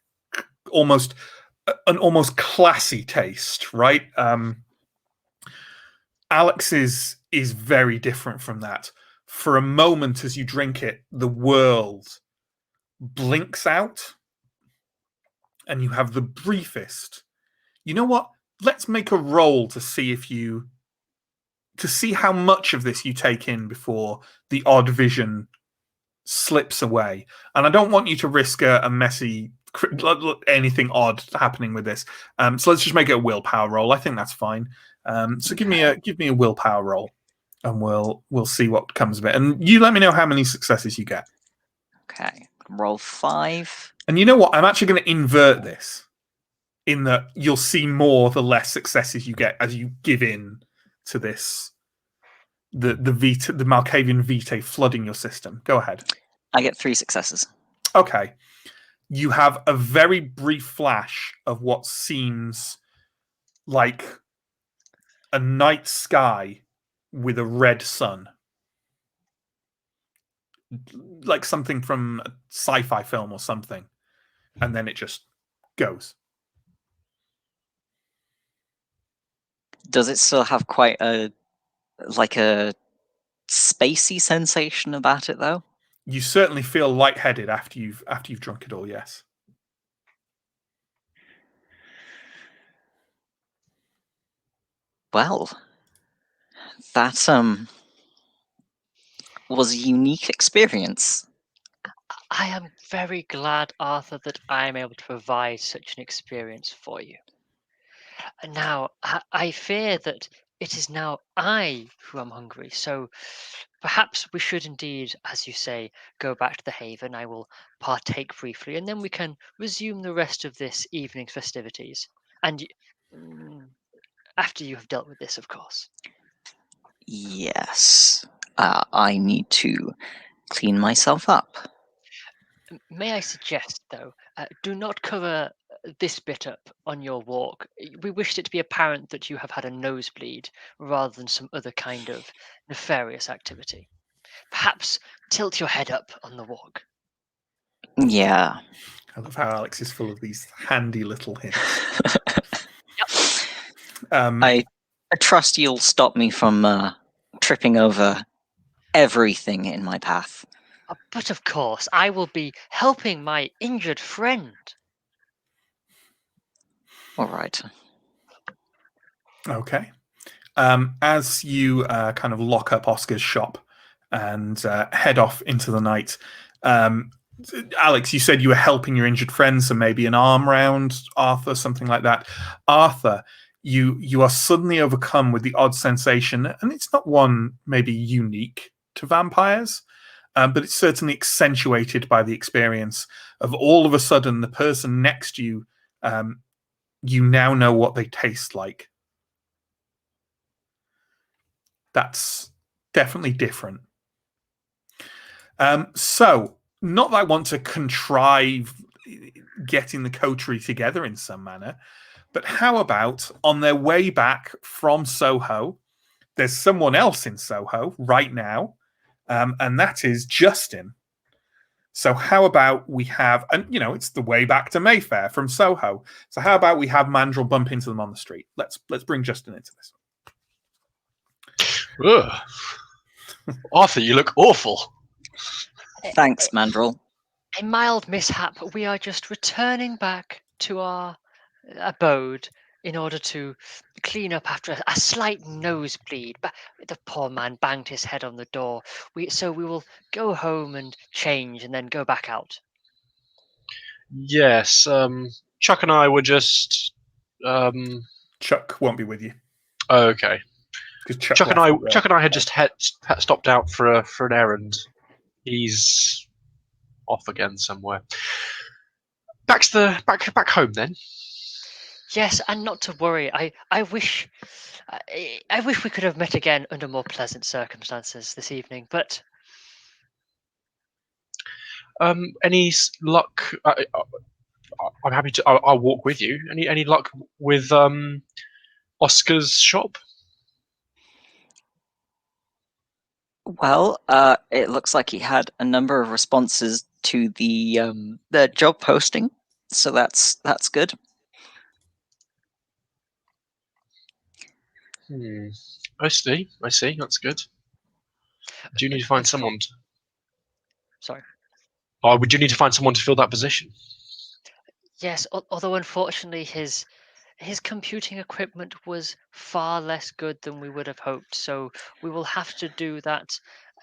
almost classy taste, right? Alex is very different from that. For a moment, as you drink it, the world blinks out, and you have the briefest. You know what? Let's make a roll to see how much of this you take in before the odd vision slips away. And I don't want you to risk a messy anything odd happening with this. So let's just make it a willpower roll. I think that's fine. So give me a willpower roll, and we'll see what comes of it. And you let me know how many successes you get. Okay. Roll 5. And you know what? I'm actually going to invert this in that you'll see more the less successes you get as you give in to this, the Malkavian vitae flooding your system. Go ahead. I get 3 successes. Okay. You have a very brief flash of what seems like a night sky with a red sun. Like something from a sci-fi film or something. And then it just goes. Does it still have quite a spacey sensation about it, though? You certainly feel lightheaded after you've drunk it all, yes. Well, that was a unique experience. I am very glad, Arthur, that I am able to provide such an experience for you. And now, I fear that it is now I who am hungry, so perhaps we should indeed, as you say, go back to the Haven. I will partake briefly, and then we can resume the rest of this evening's festivities. And after you have dealt with this, of course. Yes. I need to clean myself up. May I suggest, though, do not cover this bit up on your walk. We wished it to be apparent that you have had a nosebleed rather than some other kind of nefarious activity. Perhaps tilt your head up on the walk. Yeah. I love how Alex is full of these handy little hints. I trust you'll stop me from tripping over everything in my path. But of course, I will be helping my injured friend. All right. Okay. As you kind of lock up Oscar's shop and head off into the night, Alex, you said you were helping your injured friend, so maybe an arm round Arthur, something like that. Arthur, you are suddenly overcome with the odd sensation, and it's not one maybe unique to vampires, but it's certainly accentuated by the experience of all of a sudden the person next to you, you now know what they taste like. That's definitely different. So, not that I want to contrive getting the coterie together in some manner, but how about on their way back from Soho, there's someone else in Soho right now, and that is Justin. So how about we have, and it's the way back to Mayfair from Soho. So how about we have Mandrill bump into them on the street? Let's bring Justin into this. Ugh. Arthur, you look awful. Thanks, Mandrel. A mild mishap. We are just returning back to our abode in order to clean up after a slight nosebleed. But the poor man banged his head on the door. So we will go home and change and then go back out. Yes, Chuck and I were just. Chuck won't be with you. Okay. Because Chuck and I had just stopped out for an errand. He's off again somewhere. Back home then. Yes, and not to worry. I wish we could have met again under more pleasant circumstances this evening. But any luck? I'm happy to. I'll walk with you. Any luck with Oscar's shop? Well, it looks like he had a number of responses to the job posting, so that's good. I see. That's good. Do you need to find someone? Sorry. Would you need to find someone to fill that position? Yes, although unfortunately his computing equipment was far less good than we would have hoped. So we will have to do that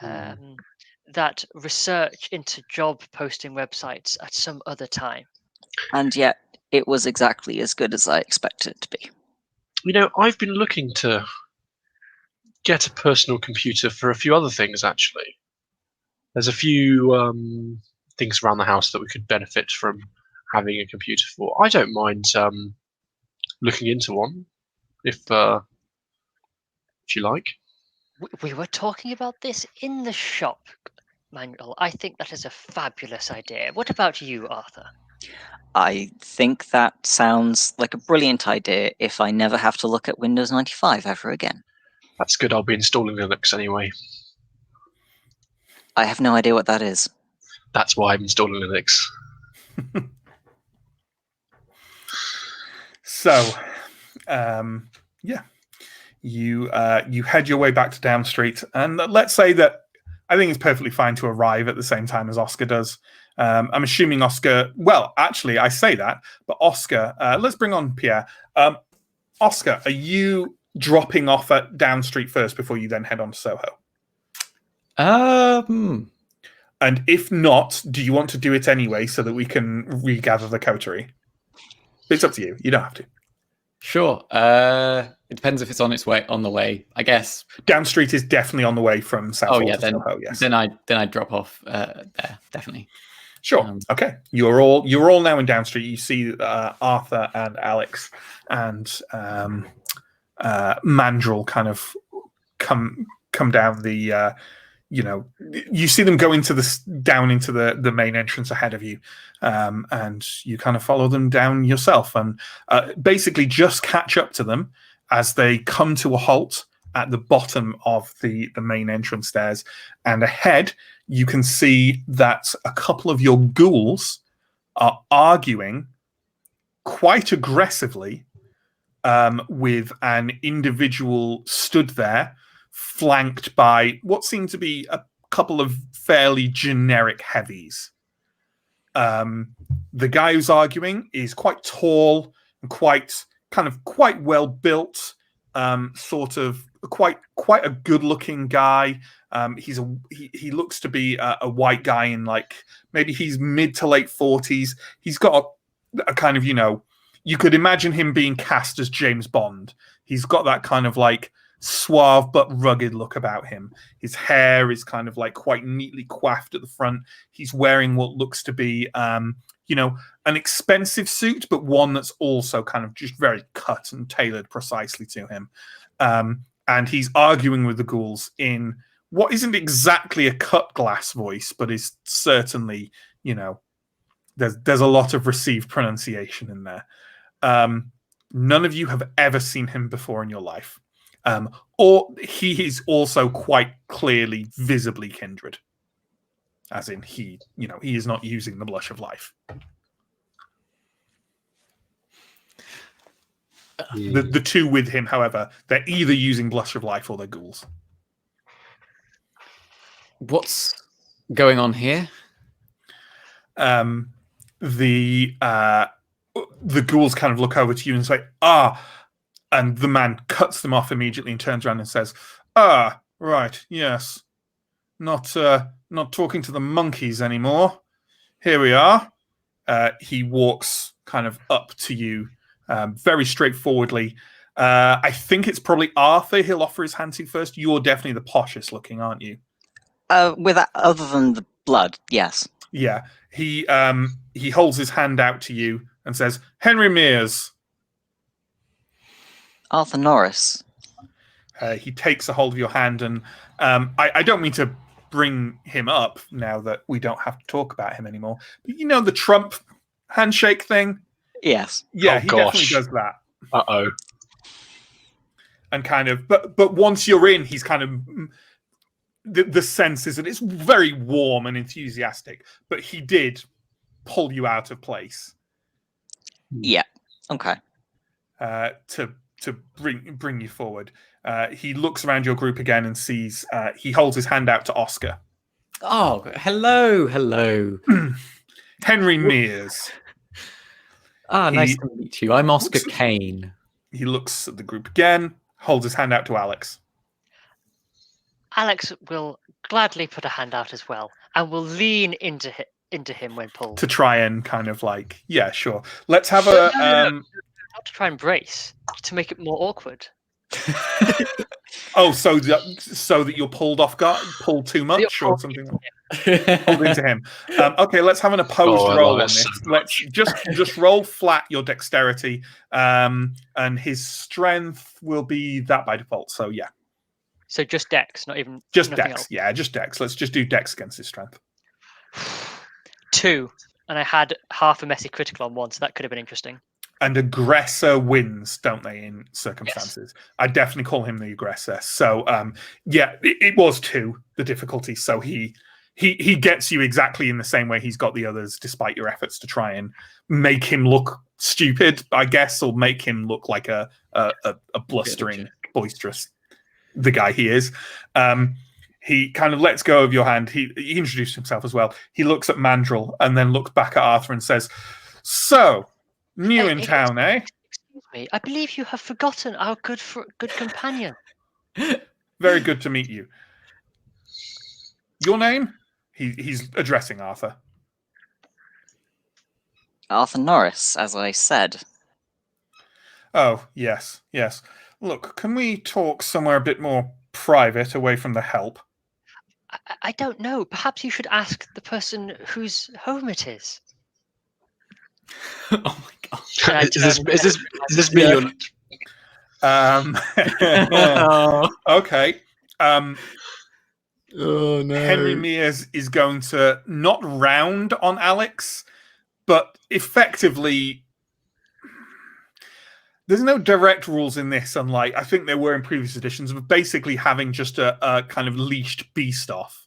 that research into job posting websites at some other time. And yet, it was exactly as good as I expected it to be. You know, I've been looking to get a personal computer for a few other things, actually. There's a few things around the house that we could benefit from having a computer for. I don't mind looking into one, if you like. We were talking about this in the shop, Manuel. I think that is a fabulous idea. What about you, Arthur? I think that sounds like a brilliant idea if I never have to look at Windows 95 ever again. That's good. I'll be installing Linux anyway. I have no idea what that is. That's why I'm installing Linux. So, yeah, you head your way back to Down Street, and let's say that I think it's perfectly fine to arrive at the same time as Oscar does. I'm assuming Oscar. Well, actually, I say that, but Oscar. Let's bring on Pierre. Oscar, are you dropping off at Down Street first before you then head on to Soho? And if not, do you want to do it anyway so that we can regather the coterie? It's up to you. You don't have to. Sure. It depends if it's on the way, I guess. Down Street is definitely on the way from Southall to Soho. Yes. Then I drop off there, definitely. Sure. Okay. You're all now in Down Street. You see Arthur and Alex and Mandrel kind of come down the. You see them go down into the main entrance ahead of you, and you kind of follow them down yourself, and basically just catch up to them as they come to a halt at the bottom of the main entrance stairs, and ahead you can see that a couple of your ghouls are arguing quite aggressively with an individual stood there, flanked by what seem to be a couple of fairly generic heavies. The guy who's arguing is quite tall and quite well built, sort of quite a good looking guy. He looks to be a white guy in maybe he's mid to late 40s. He's got a kind of, you could imagine him being cast as James Bond. He's got that kind of suave but rugged look about him. His hair is kind of quite neatly coiffed at the front. He's wearing what looks to be an expensive suit, but one that's also kind of just very cut and tailored precisely to him. And he's arguing with the ghouls in what isn't exactly a cut glass voice, but is certainly, there's a lot of received pronunciation in there. None of you have ever seen him before in your life. Or he is also quite clearly visibly kindred. As in he is not using the blush of life. The two with him, however, they're either using blush of life or they're ghouls. What's going on here? The ghouls kind of look over to you and say, "Ah," and the man cuts them off immediately and turns around and says, "Ah, right, yes, not talking to the monkeys anymore. Here we are." He walks kind of up to you, very straightforwardly. I think it's probably Arthur he'll offer his hand to first. You're definitely the poshest looking, aren't you? Other than the blood, yes. Yeah. He holds his hand out to you and says, "Henry Mears." Arthur Norris. He takes a hold of your hand, and I don't mean to bring him up now that we don't have to talk about him anymore. But you know the Trump handshake thing? Yes. Yeah, Oh, he gosh. definitely does that. Uh-oh. And kind of, but once you're in, he's kind of the sense is that it's very warm and enthusiastic. But he did pull you out of place. Yeah. Okay. To bring you forward. He looks around your group again and sees. He holds his hand out to Oscar. Oh, hello. Henry Mears. Nice to meet you. I'm Oscar Kane. He looks at the group again, holds his hand out to Alex. Alex will gladly put a hand out as well, and will lean into him when pulled. To try and kind of like, yeah, sure. Let's have a. Not to try and brace, to make it more awkward. Oh, so that you're pulled off guard, pulled too much, or something. Pulled into him. Okay, let's have an opposed roll on this. So let's just roll flat your dexterity, and his strength will be that by default. So yeah, So just dex, not even just nothing dex. else. Yeah, just dex. Let's just do dex against his strength. 2, and I had half a messy critical on one, so that could have been interesting. And aggressor wins, don't they, in circumstances? Yes. I definitely call him the aggressor. So, yeah, it was 2, the difficulty. So he gets you exactly in the same way he's got the others, despite your efforts to try and make him look stupid, I guess, or make him look like a blustering, boisterous, the guy he is. He kind of lets go of your hand. He introduced himself as well. He looks at Mandrill and then looks back at Arthur and says, "So, new in town, eh?" Excuse me. I believe you have forgotten our good companion. Very good to meet you. Your name? He's addressing Arthur. Arthur Norris, as I said. Oh, yes. Look, can we talk somewhere a bit more private, away from the help? I don't know. Perhaps you should ask the person whose home it is. Oh my god! Is this me? Oh. Okay. Oh no! Henry Mears is going to not round on Alex, but effectively, there's no direct rules in this, unlike I think there were in previous editions, of basically having just a kind of leashed beast off.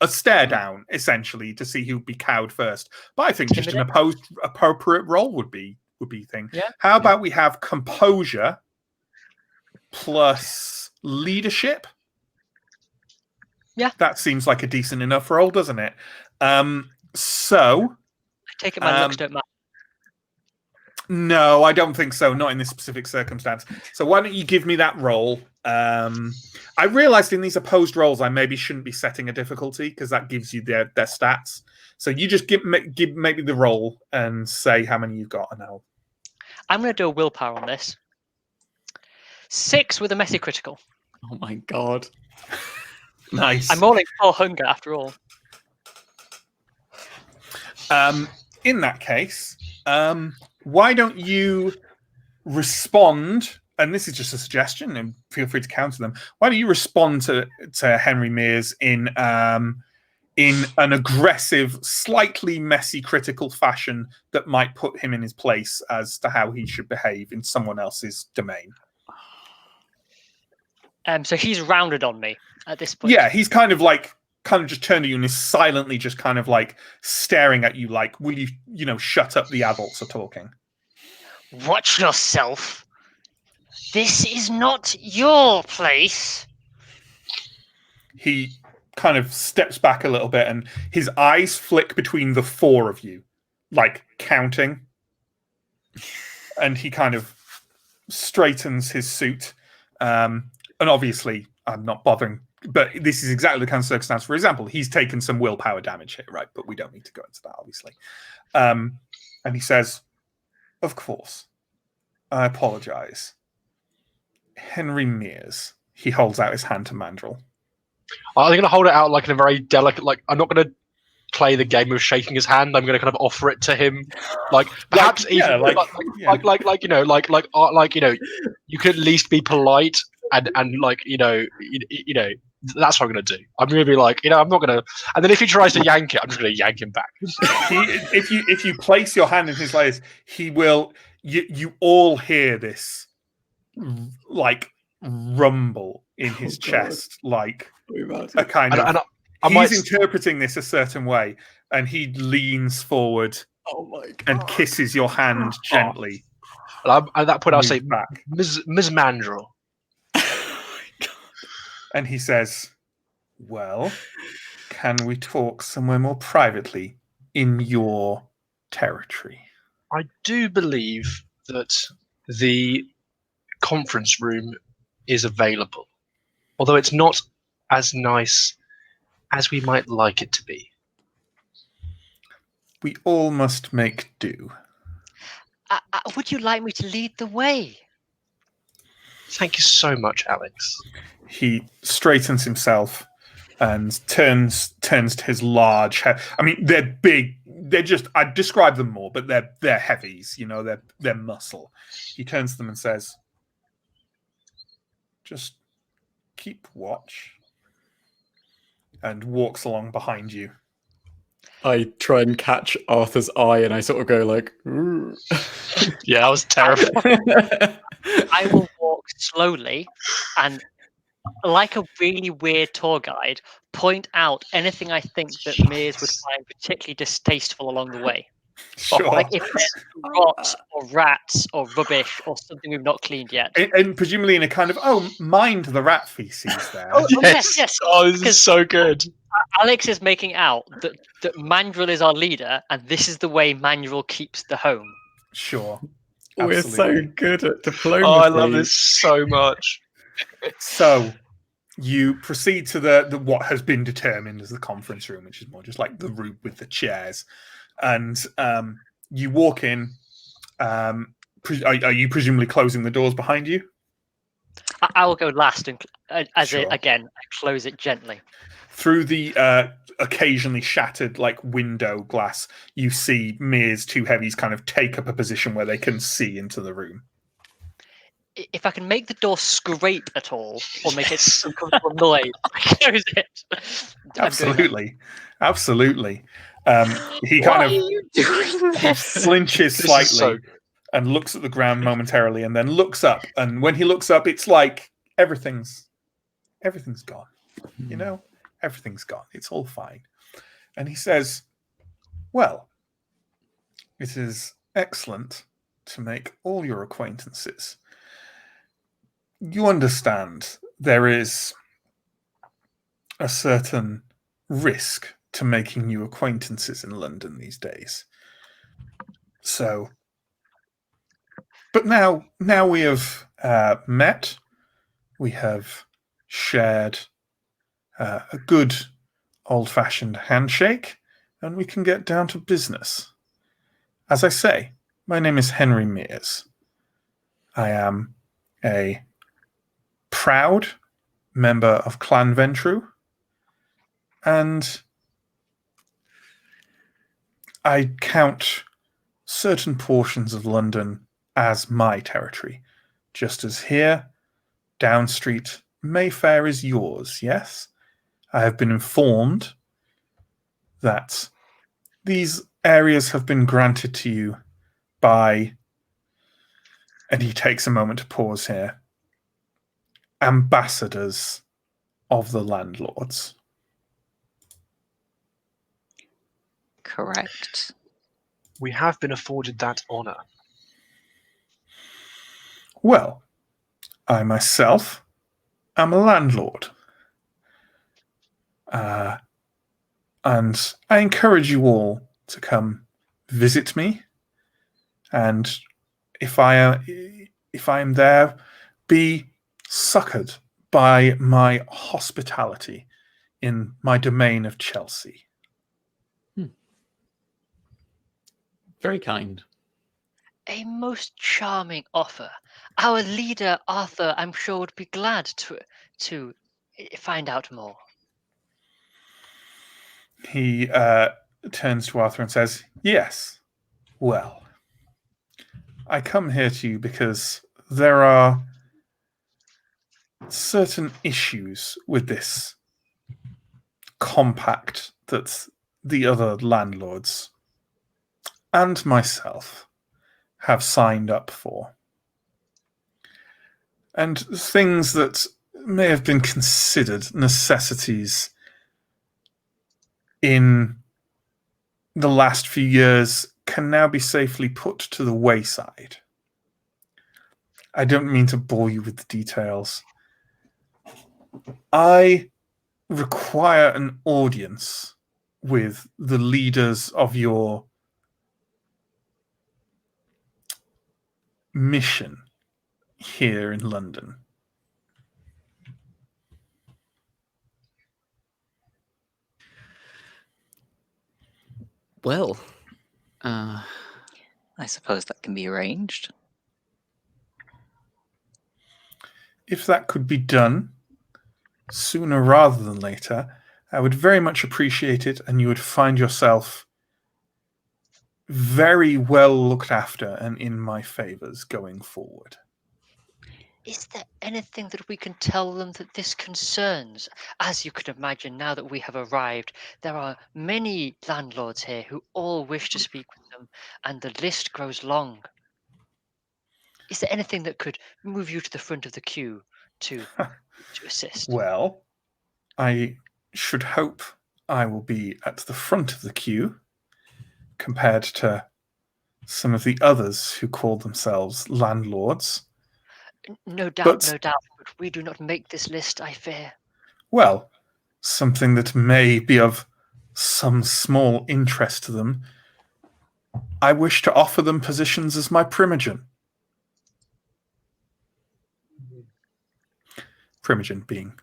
A stare down, essentially, to see who'd be cowed first. But I think just an appropriate roll would be thing. Yeah. How about we have composure plus leadership? Yeah. That seems like a decent enough roll, doesn't it? So I take it my looks don't matter. No, I don't think so. Not in this specific circumstance. So why don't you give me that roll? I realized in these opposed rolls, I maybe shouldn't be setting a difficulty because that gives you their stats. So you just give maybe the roll and say how many you've got, and I'm going to do a willpower on this. 6 with a messy critical. Oh my god! Nice. I'm rolling for hunger after all. In that case, why don't you respond? And this is just a suggestion, and feel free to counter them. Why don't you respond to Henry Mears in an aggressive, slightly messy, critical fashion that might put him in his place as to how he should behave in someone else's domain? So he's rounded on me at this point. Yeah, he's kind of just turned to you and is silently just kind of like staring at you like, will you, shut up, the adults are talking. Watch yourself. This is not your place. He kind of steps back a little bit, and his eyes flick between the four of you, like counting. And he kind of straightens his suit. And obviously, I'm not bothering, but this is exactly the kind of circumstance. For example, he's taken some willpower damage here, right? But we don't need to go into that, obviously. And he says, "Of course, I apologize. Henry Mears." He holds out his hand to Mandrill. I'm going to hold it out like in a very delicate, like I'm not going to play the game of shaking his hand. I'm going to kind of offer it to him, like perhaps you know, you could at least be polite and like you know, that's what I'm going to do. I'm going to be like, I'm not going to, and then if he tries to yank it, I'm just going to yank him back. If you place your hand in his layers, he will. You all hear this, like rumble in his chest, like a kind of. He's interpreting this a certain way, and he leans forward and kisses your hand gently. At that point, I'll say, back. Ms. Mandrill. And he says, "Well, can we talk somewhere more privately in your territory?" I do believe that the conference room is available, although it's not as nice as we might like it to be. We all must make do. Would you like me to lead the way? Thank you so much, Alex. He straightens himself and turns to his large head. I mean, they're big. They're just, I'd describe them more, but they're heavies, they're muscle. He turns to them and says, "Just keep watch," and walks along behind you. I try and catch Arthur's eye, and I sort of go like, "Ooh." Yeah, that was terrifying. I will walk slowly and, like a really weird tour guide, point out anything I think that Mears would find particularly distasteful along the way. Sure. Like if there's rot or rats or rubbish or something we've not cleaned yet. And presumably in a kind of, mind the rat feces there. Yes. Oh, this is so good. Alex is making out that Mandrill is our leader, and this is the way Mandrill keeps the home. Sure. We're so good at diplomacy. Oh, I love this so much. So you proceed to the what has been determined as the conference room, which is more just like the room with the chairs. And you walk in. Are you presumably closing the doors behind you? I will go last, and I close it gently. Through the occasionally shattered window glass, you see Mears' two heavies kind of take up a position where they can see into the room. If I can make the door scrape at all or make it some comfortable noise, I close it. Absolutely. He kind of flinches slightly and looks at the ground momentarily, and then looks up. And when he looks up, it's like everything's gone. Everything's gone. It's all fine. And he says, "Well, it is excellent to make all your acquaintances. You understand there is a certain risk to making new acquaintances in London these days. So, but now we have met, we have shared a good old-fashioned handshake, and we can get down to business. As I say, my name is Henry Mears. I am a proud member of Clan Ventru, and I count certain portions of London as my territory, just as here, Down Street, Mayfair is yours, yes? I have been informed that these areas have been granted to you by," and he takes a moment to pause here, "ambassadors of the landlords." Correct. We have been afforded that honor. Well, I myself am a landlord. And I encourage you all to come visit me. And if I am there, be succored by my hospitality in my domain of Chelsea. Very kind. A most charming offer. Our leader, Arthur, I'm sure would be glad to find out more. He turns to Arthur and says, "Yes, well, I come here to you because there are certain issues with this compact that the other landlords and myself have signed up for. And things that may have been considered necessities in the last few years can now be safely put to the wayside. I don't mean to bore you with the details. I require an audience with the leaders of your mission here in London." Well, I suppose that can be arranged. If that could be done sooner rather than later, I would very much appreciate it, and you would find yourself very well looked after and in my favors going forward. Is there anything that we can tell them that this concerns? As you can imagine, now that we have arrived, there are many landlords here who all wish to speak with them, and the list grows long. Is there anything that could move you to the front of the queue to assist? Well, I should hope I will be at the front of the queue compared to some of the others who call themselves landlords. No doubt, But- no doubt, but we do not make this list, I fear. Well, something that may be of some small interest to them. I wish to offer them positions as my primogen. Primogen being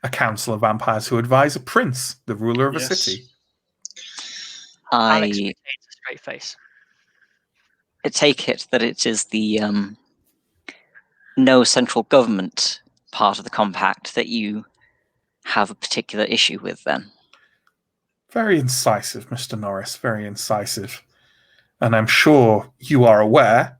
a council of vampires who advise a prince, the ruler of a Yes. city. Alex I maintains a straight face. take it that it is the no central government part of the compact that you have a particular issue with, then. Very incisive, Mr. Norris, very incisive. And I'm sure you are aware,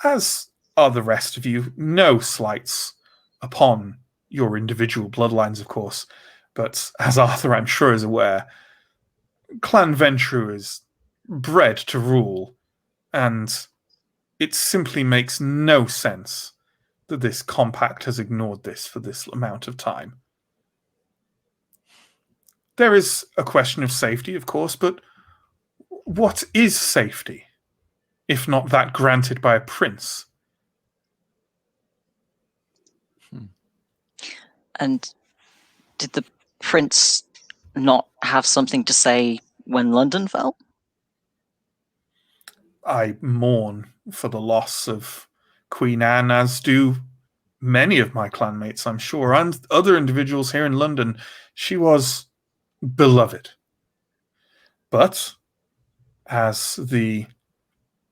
as are the rest of you, no slights upon your individual bloodlines, of course, but as Arthur, I'm sure, is aware, Clan Ventrue is bred to rule, and it simply makes no sense that this compact has ignored this for this amount of time. There is a question of safety, of course, but what is safety, if not that granted by a prince? And did the prince not have something to say when London fell? I mourn for the loss of Queen Anne, as do many of my clanmates, I'm sure, and other individuals here in London. She was beloved. But as the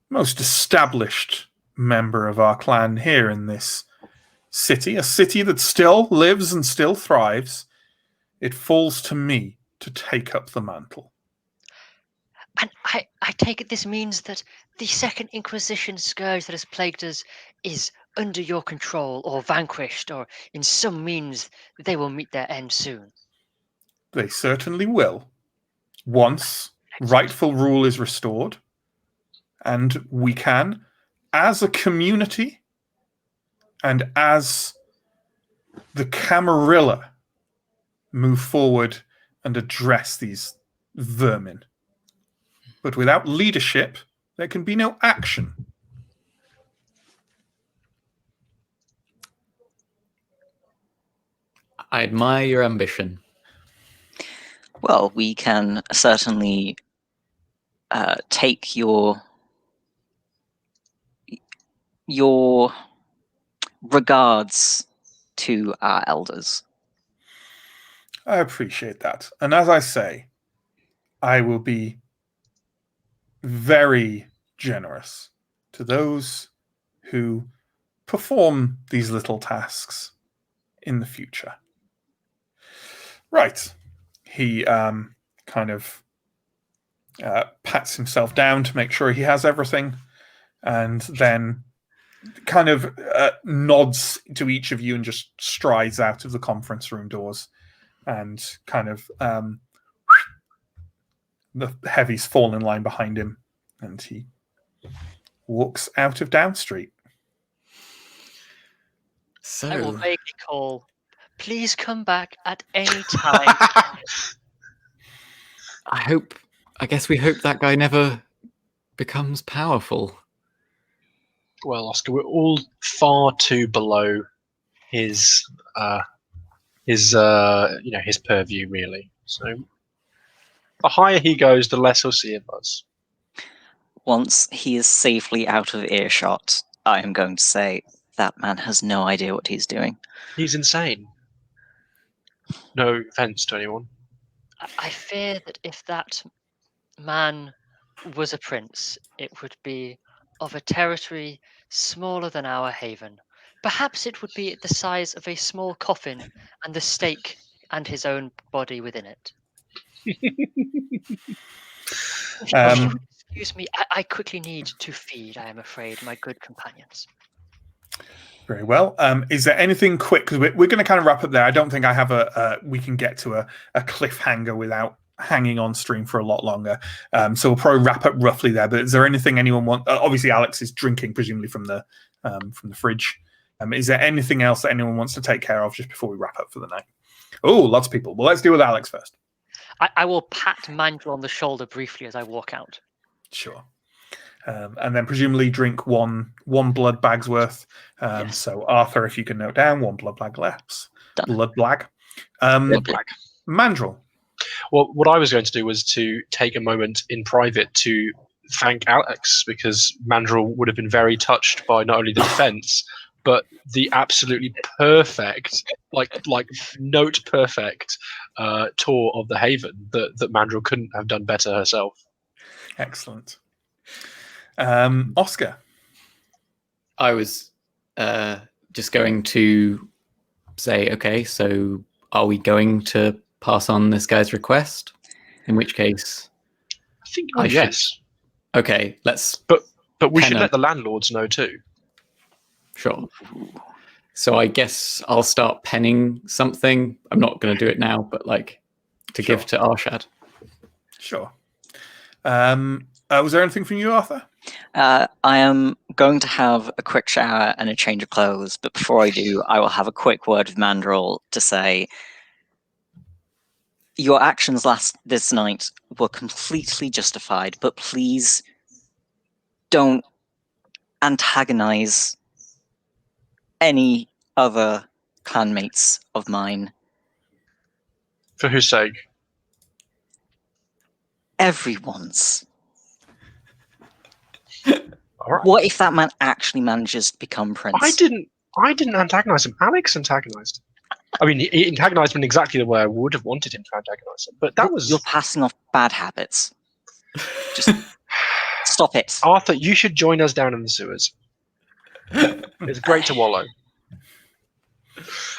most established member of our clan here in this city, a city that still lives and still thrives, it falls to me to take up the mantle. And I take it this means that the Second Inquisition scourge that has plagued us is under your control, or vanquished, or in some means they will meet their end soon. They certainly will, once rightful rule is restored, and we can, as a community and as the Camarilla, move forward and address these vermin. But without leadership, there can be no action. I admire your ambition. Well, we can certainly take your regards to our elders. I appreciate that. And as I say, I will be very generous to those who perform these little tasks in the future. Right. He kind of pats himself down to make sure he has everything, and then kind of nods to each of you and just strides out of the conference room doors, and kind of the heavies fall in line behind him, and he walks out of Down Street. So I will vaguely call, please come back at any time. I guess we hope that guy never becomes powerful. Well, Oscar, we're all far too below his purview, really. So the higher he goes, the less he'll see of us. Once he is safely out of earshot, I am going to say that man has no idea what he's doing. He's insane. No offense to anyone. I fear that if that man was a prince, it would be of a territory smaller than our haven. Perhaps it would be the size of a small coffin and the stake and his own body within it. If you would excuse me, I quickly need to feed, I am afraid, my good companions. Very well. Is there anything quick? Because we're going to kind of wrap up there. I don't think I have we can get to a cliffhanger without hanging on stream for a lot longer. So we'll probably wrap up roughly there. But is there anything anyone want? Obviously, Alex is drinking, presumably from the fridge. Is there anything else that anyone wants to take care of just before we wrap up for the night? Oh, lots of people. Well, let's deal with Alex first. I will pat Mandel on the shoulder briefly as I walk out. Sure. And then presumably drink one blood bag's worth. Yes. So Arthur, if you can note down, one blood bag less. Done. Blood blag. Black. Mandrel. Well, what I was going to do was to take a moment in private to thank Alex, because Mandrel would have been very touched by not only the defense, but the absolutely perfect, like note perfect tour of the Haven that Mandrel couldn't have done better herself. Excellent. Oscar. I was just going to say, okay, so are we going to pass on this guy's request? In which case, I think I should- yes, okay, let's but we should Penna. let the landlords know too. sure. So I guess I'll start penning something. I'm not going to do it now, but like to give to Arshad. Sure. Was there anything from you, Arthur? I am going to have a quick shower and a change of clothes, but before I do, I will have a quick word with Mandrel to say, your actions this night were completely justified, but please don't antagonize any other clanmates of mine. For whose sake? Everyone's. All right. What if that man actually manages to become prince? I didn't antagonize him. Alex antagonized him. I mean, he antagonized him in exactly the way I would have wanted him to antagonize him. But that was You're passing off bad habits. Just stop it. Arthur. You should join us down in the sewers. It's great to wallow.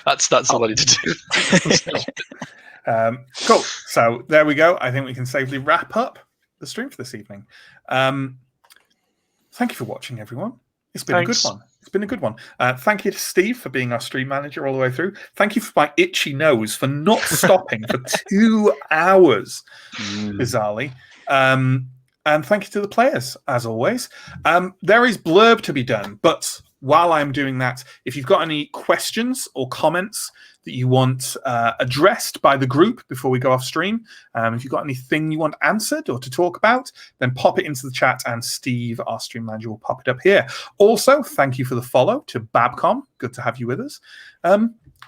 That's all I need to do. Cool. So there we go. I think we can safely wrap up the stream for this evening. Thank you for watching, everyone. It's been a good one. It's been a good one. Thank you to Steve for being our stream manager all the way through. Thank you for my itchy nose for not stopping for 2 hours, bizarrely. And thank you to the players, as always. There is blurb to be done, but while I'm doing that, if you've got any questions or comments that you want addressed by the group before we go off stream, if you've got anything you want answered or to talk about, then pop it into the chat and Steve, our stream manager, will pop it up here. Also, thank you for the follow to Babcom. Good to have you with us.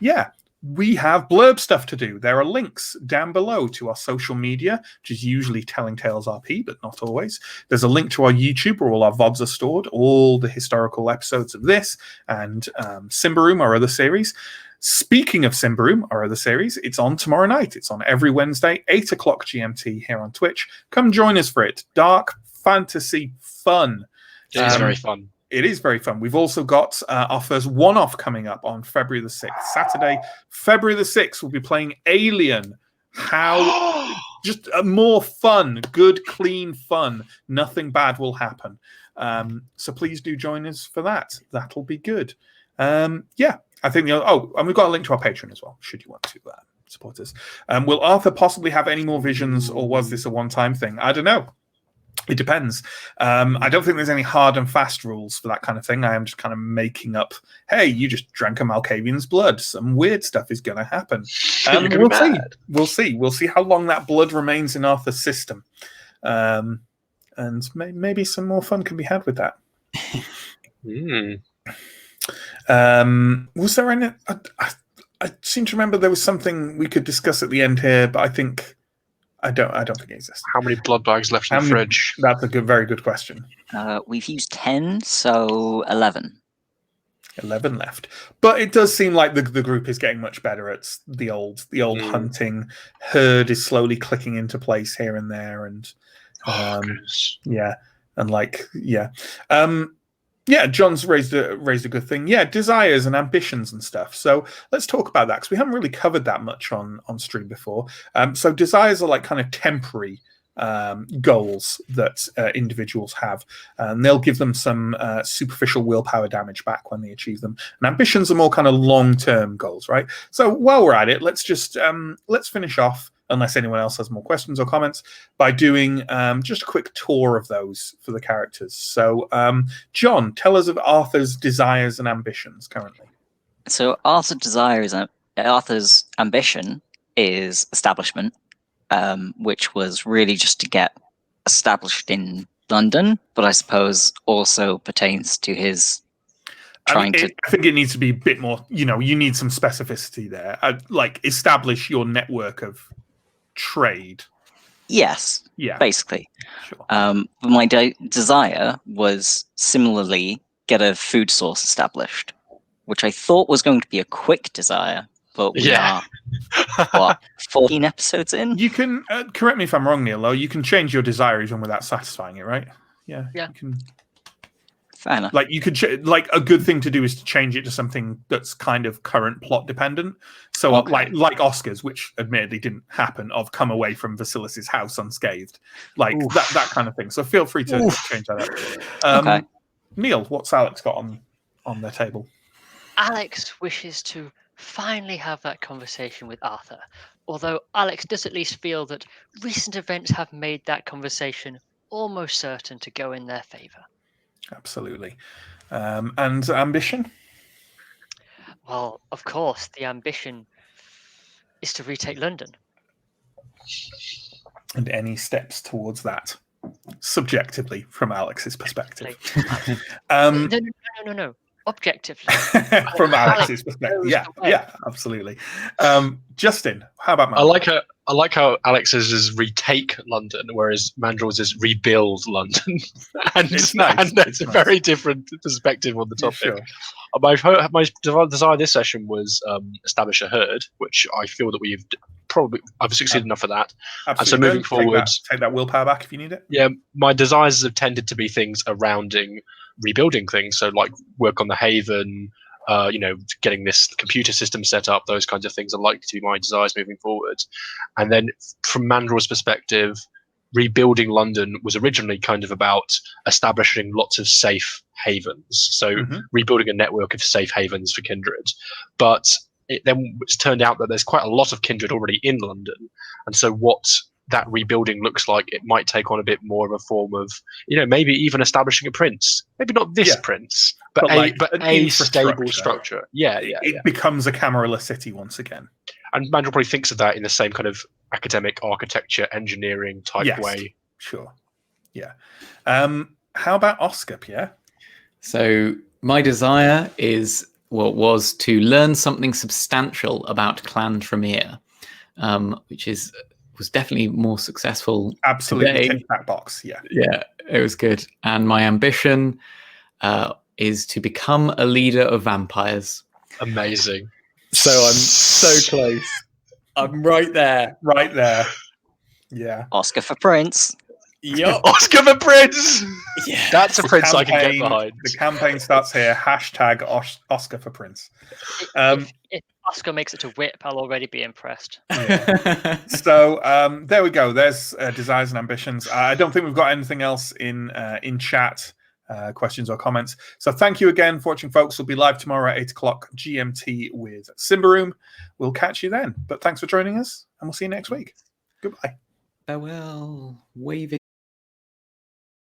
Yeah, we have blurb stuff to do. There are links down below to our social media, which is usually Telling Tales RP, but not always. There's a link to our YouTube where all our VODs are stored, all the historical episodes of this, and Simbaroom, our other series. Speaking of Simbaroom, our other series, it's on tomorrow night. It's on every Wednesday, 8 o'clock GMT here on Twitch. Come join us for it. Dark fantasy fun. It is very fun. It is very fun. We've also got our first one-off coming up on February the 6th. Saturday, February the 6th, we'll be playing Alien. How just more fun, good, clean fun. Nothing bad will happen. So please do join us for that. That'll be good. Yeah, I think. And we've got a link to our Patreon as well, should you want to support us. Will Arthur possibly have any more visions, or was this a one-time thing? I don't know. It depends. I don't think there's any hard and fast rules for that kind of thing. I am just kind of making up, hey, you just drank a Malkavian's blood. Some weird stuff is going to happen. We'll see. We'll see. We'll see how long that blood remains in Arthur's system. And maybe some more fun can be had with that. Was there any... I seem to remember there was something we could discuss at the end here, but I think... I don't think it exists. How many blood bags left in the fridge? That's a very good question. We've used 10, so 11. 11 left. But it does seem like the group is getting much better at the old hunting. Herd is slowly clicking into place here and there, and John's raised a good thing. Yeah, desires and ambitions and stuff. So let's talk about that, because we haven't really covered that much on stream before. So desires are like kind of temporary goals that individuals have, and they'll give them some superficial willpower damage back when they achieve them. And ambitions are more kind of long-term goals, right? So while we're at it, let's just let's finish off, unless anyone else has more questions or comments, by doing just a quick tour of those for the characters. So, John, tell us of Arthur's desires and ambitions currently. So Arthur's ambition is establishment, which was really just to get established in London, but I suppose also pertains to his I think it needs to be a bit more, you need some specificity there. Like establish your network of trade. Yes. Yeah. Basically. Sure. My desire was similarly get a food source established, which I thought was going to be a quick desire, but we are 14 episodes in. You can correct me if I'm wrong, Neill. Though you can change your desire even without satisfying it, right? Yeah. Yeah. You can. Fair enough. Like you could, a good thing to do is to change it to something that's kind of current plot dependent. So, like Oscar's, which admittedly didn't happen, of come away from Vasilis's house unscathed, like that kind of thing. So feel free to change that up. Okay. Neill, what's Alex got on their table? Alex wishes to finally have that conversation with Arthur, although Alex does at least feel that recent events have made that conversation almost certain to go in their favour. Absolutely. And ambition? Well, of course, the ambition is to retake London. And any steps towards that, subjectively, from Alex's perspective? No. Objectively. From Alex's perspective. Yeah, absolutely. Justin, how about Malcolm? I like how Alex's is retake London, whereas Mandrel's is rebuild London. and It's nice. And that's a very different perspective on the topic. Sure. My desire this session was establish a herd, which I feel that I've succeeded enough of that. Absolutely. And so moving forward, take that willpower back if you need it. Yeah, my desires have tended to be things surrounding rebuilding things. So like work on the Haven, getting this computer system set up, those kinds of things are likely to be my desires moving forward. And then from Mandrel's perspective, rebuilding London was originally kind of about establishing lots of safe havens. So rebuilding a network of safe havens for kindred. But it's turned out that there's quite a lot of kindred already in London. And so what that rebuilding looks like, it might take on a bit more of a form of, maybe even establishing a prince. Maybe not this prince, but a stable structure. It becomes a camarilla city once again. And Mandrel probably thinks of that in the same kind of academic architecture, engineering type way. Sure. Yeah. How about Oscar, Pierre? So my desire is was to learn something substantial about Clan Tremere, which was definitely more successful. Absolutely today. tick that box. Yeah. Yeah, it was good. And my ambition is to become a leader of vampires. Amazing. So I'm so close. I'm right there. Right there. Yeah. Oscar for Prince. Yup. Oscar the Prince. Yeah. That's a prince I can get Campaign- behind. The campaign starts here. Hashtag Oscar for Prince. If Oscar makes it to whip, I'll already be impressed. So there we go. There's desires and ambitions. I don't think we've got anything else in chat, questions or comments. So thank you again for watching, folks. We'll be live tomorrow at 8 o'clock GMT with Simbaroom. We'll catch you then. But thanks for joining us, and we'll see you next week. Goodbye. Farewell. Waving.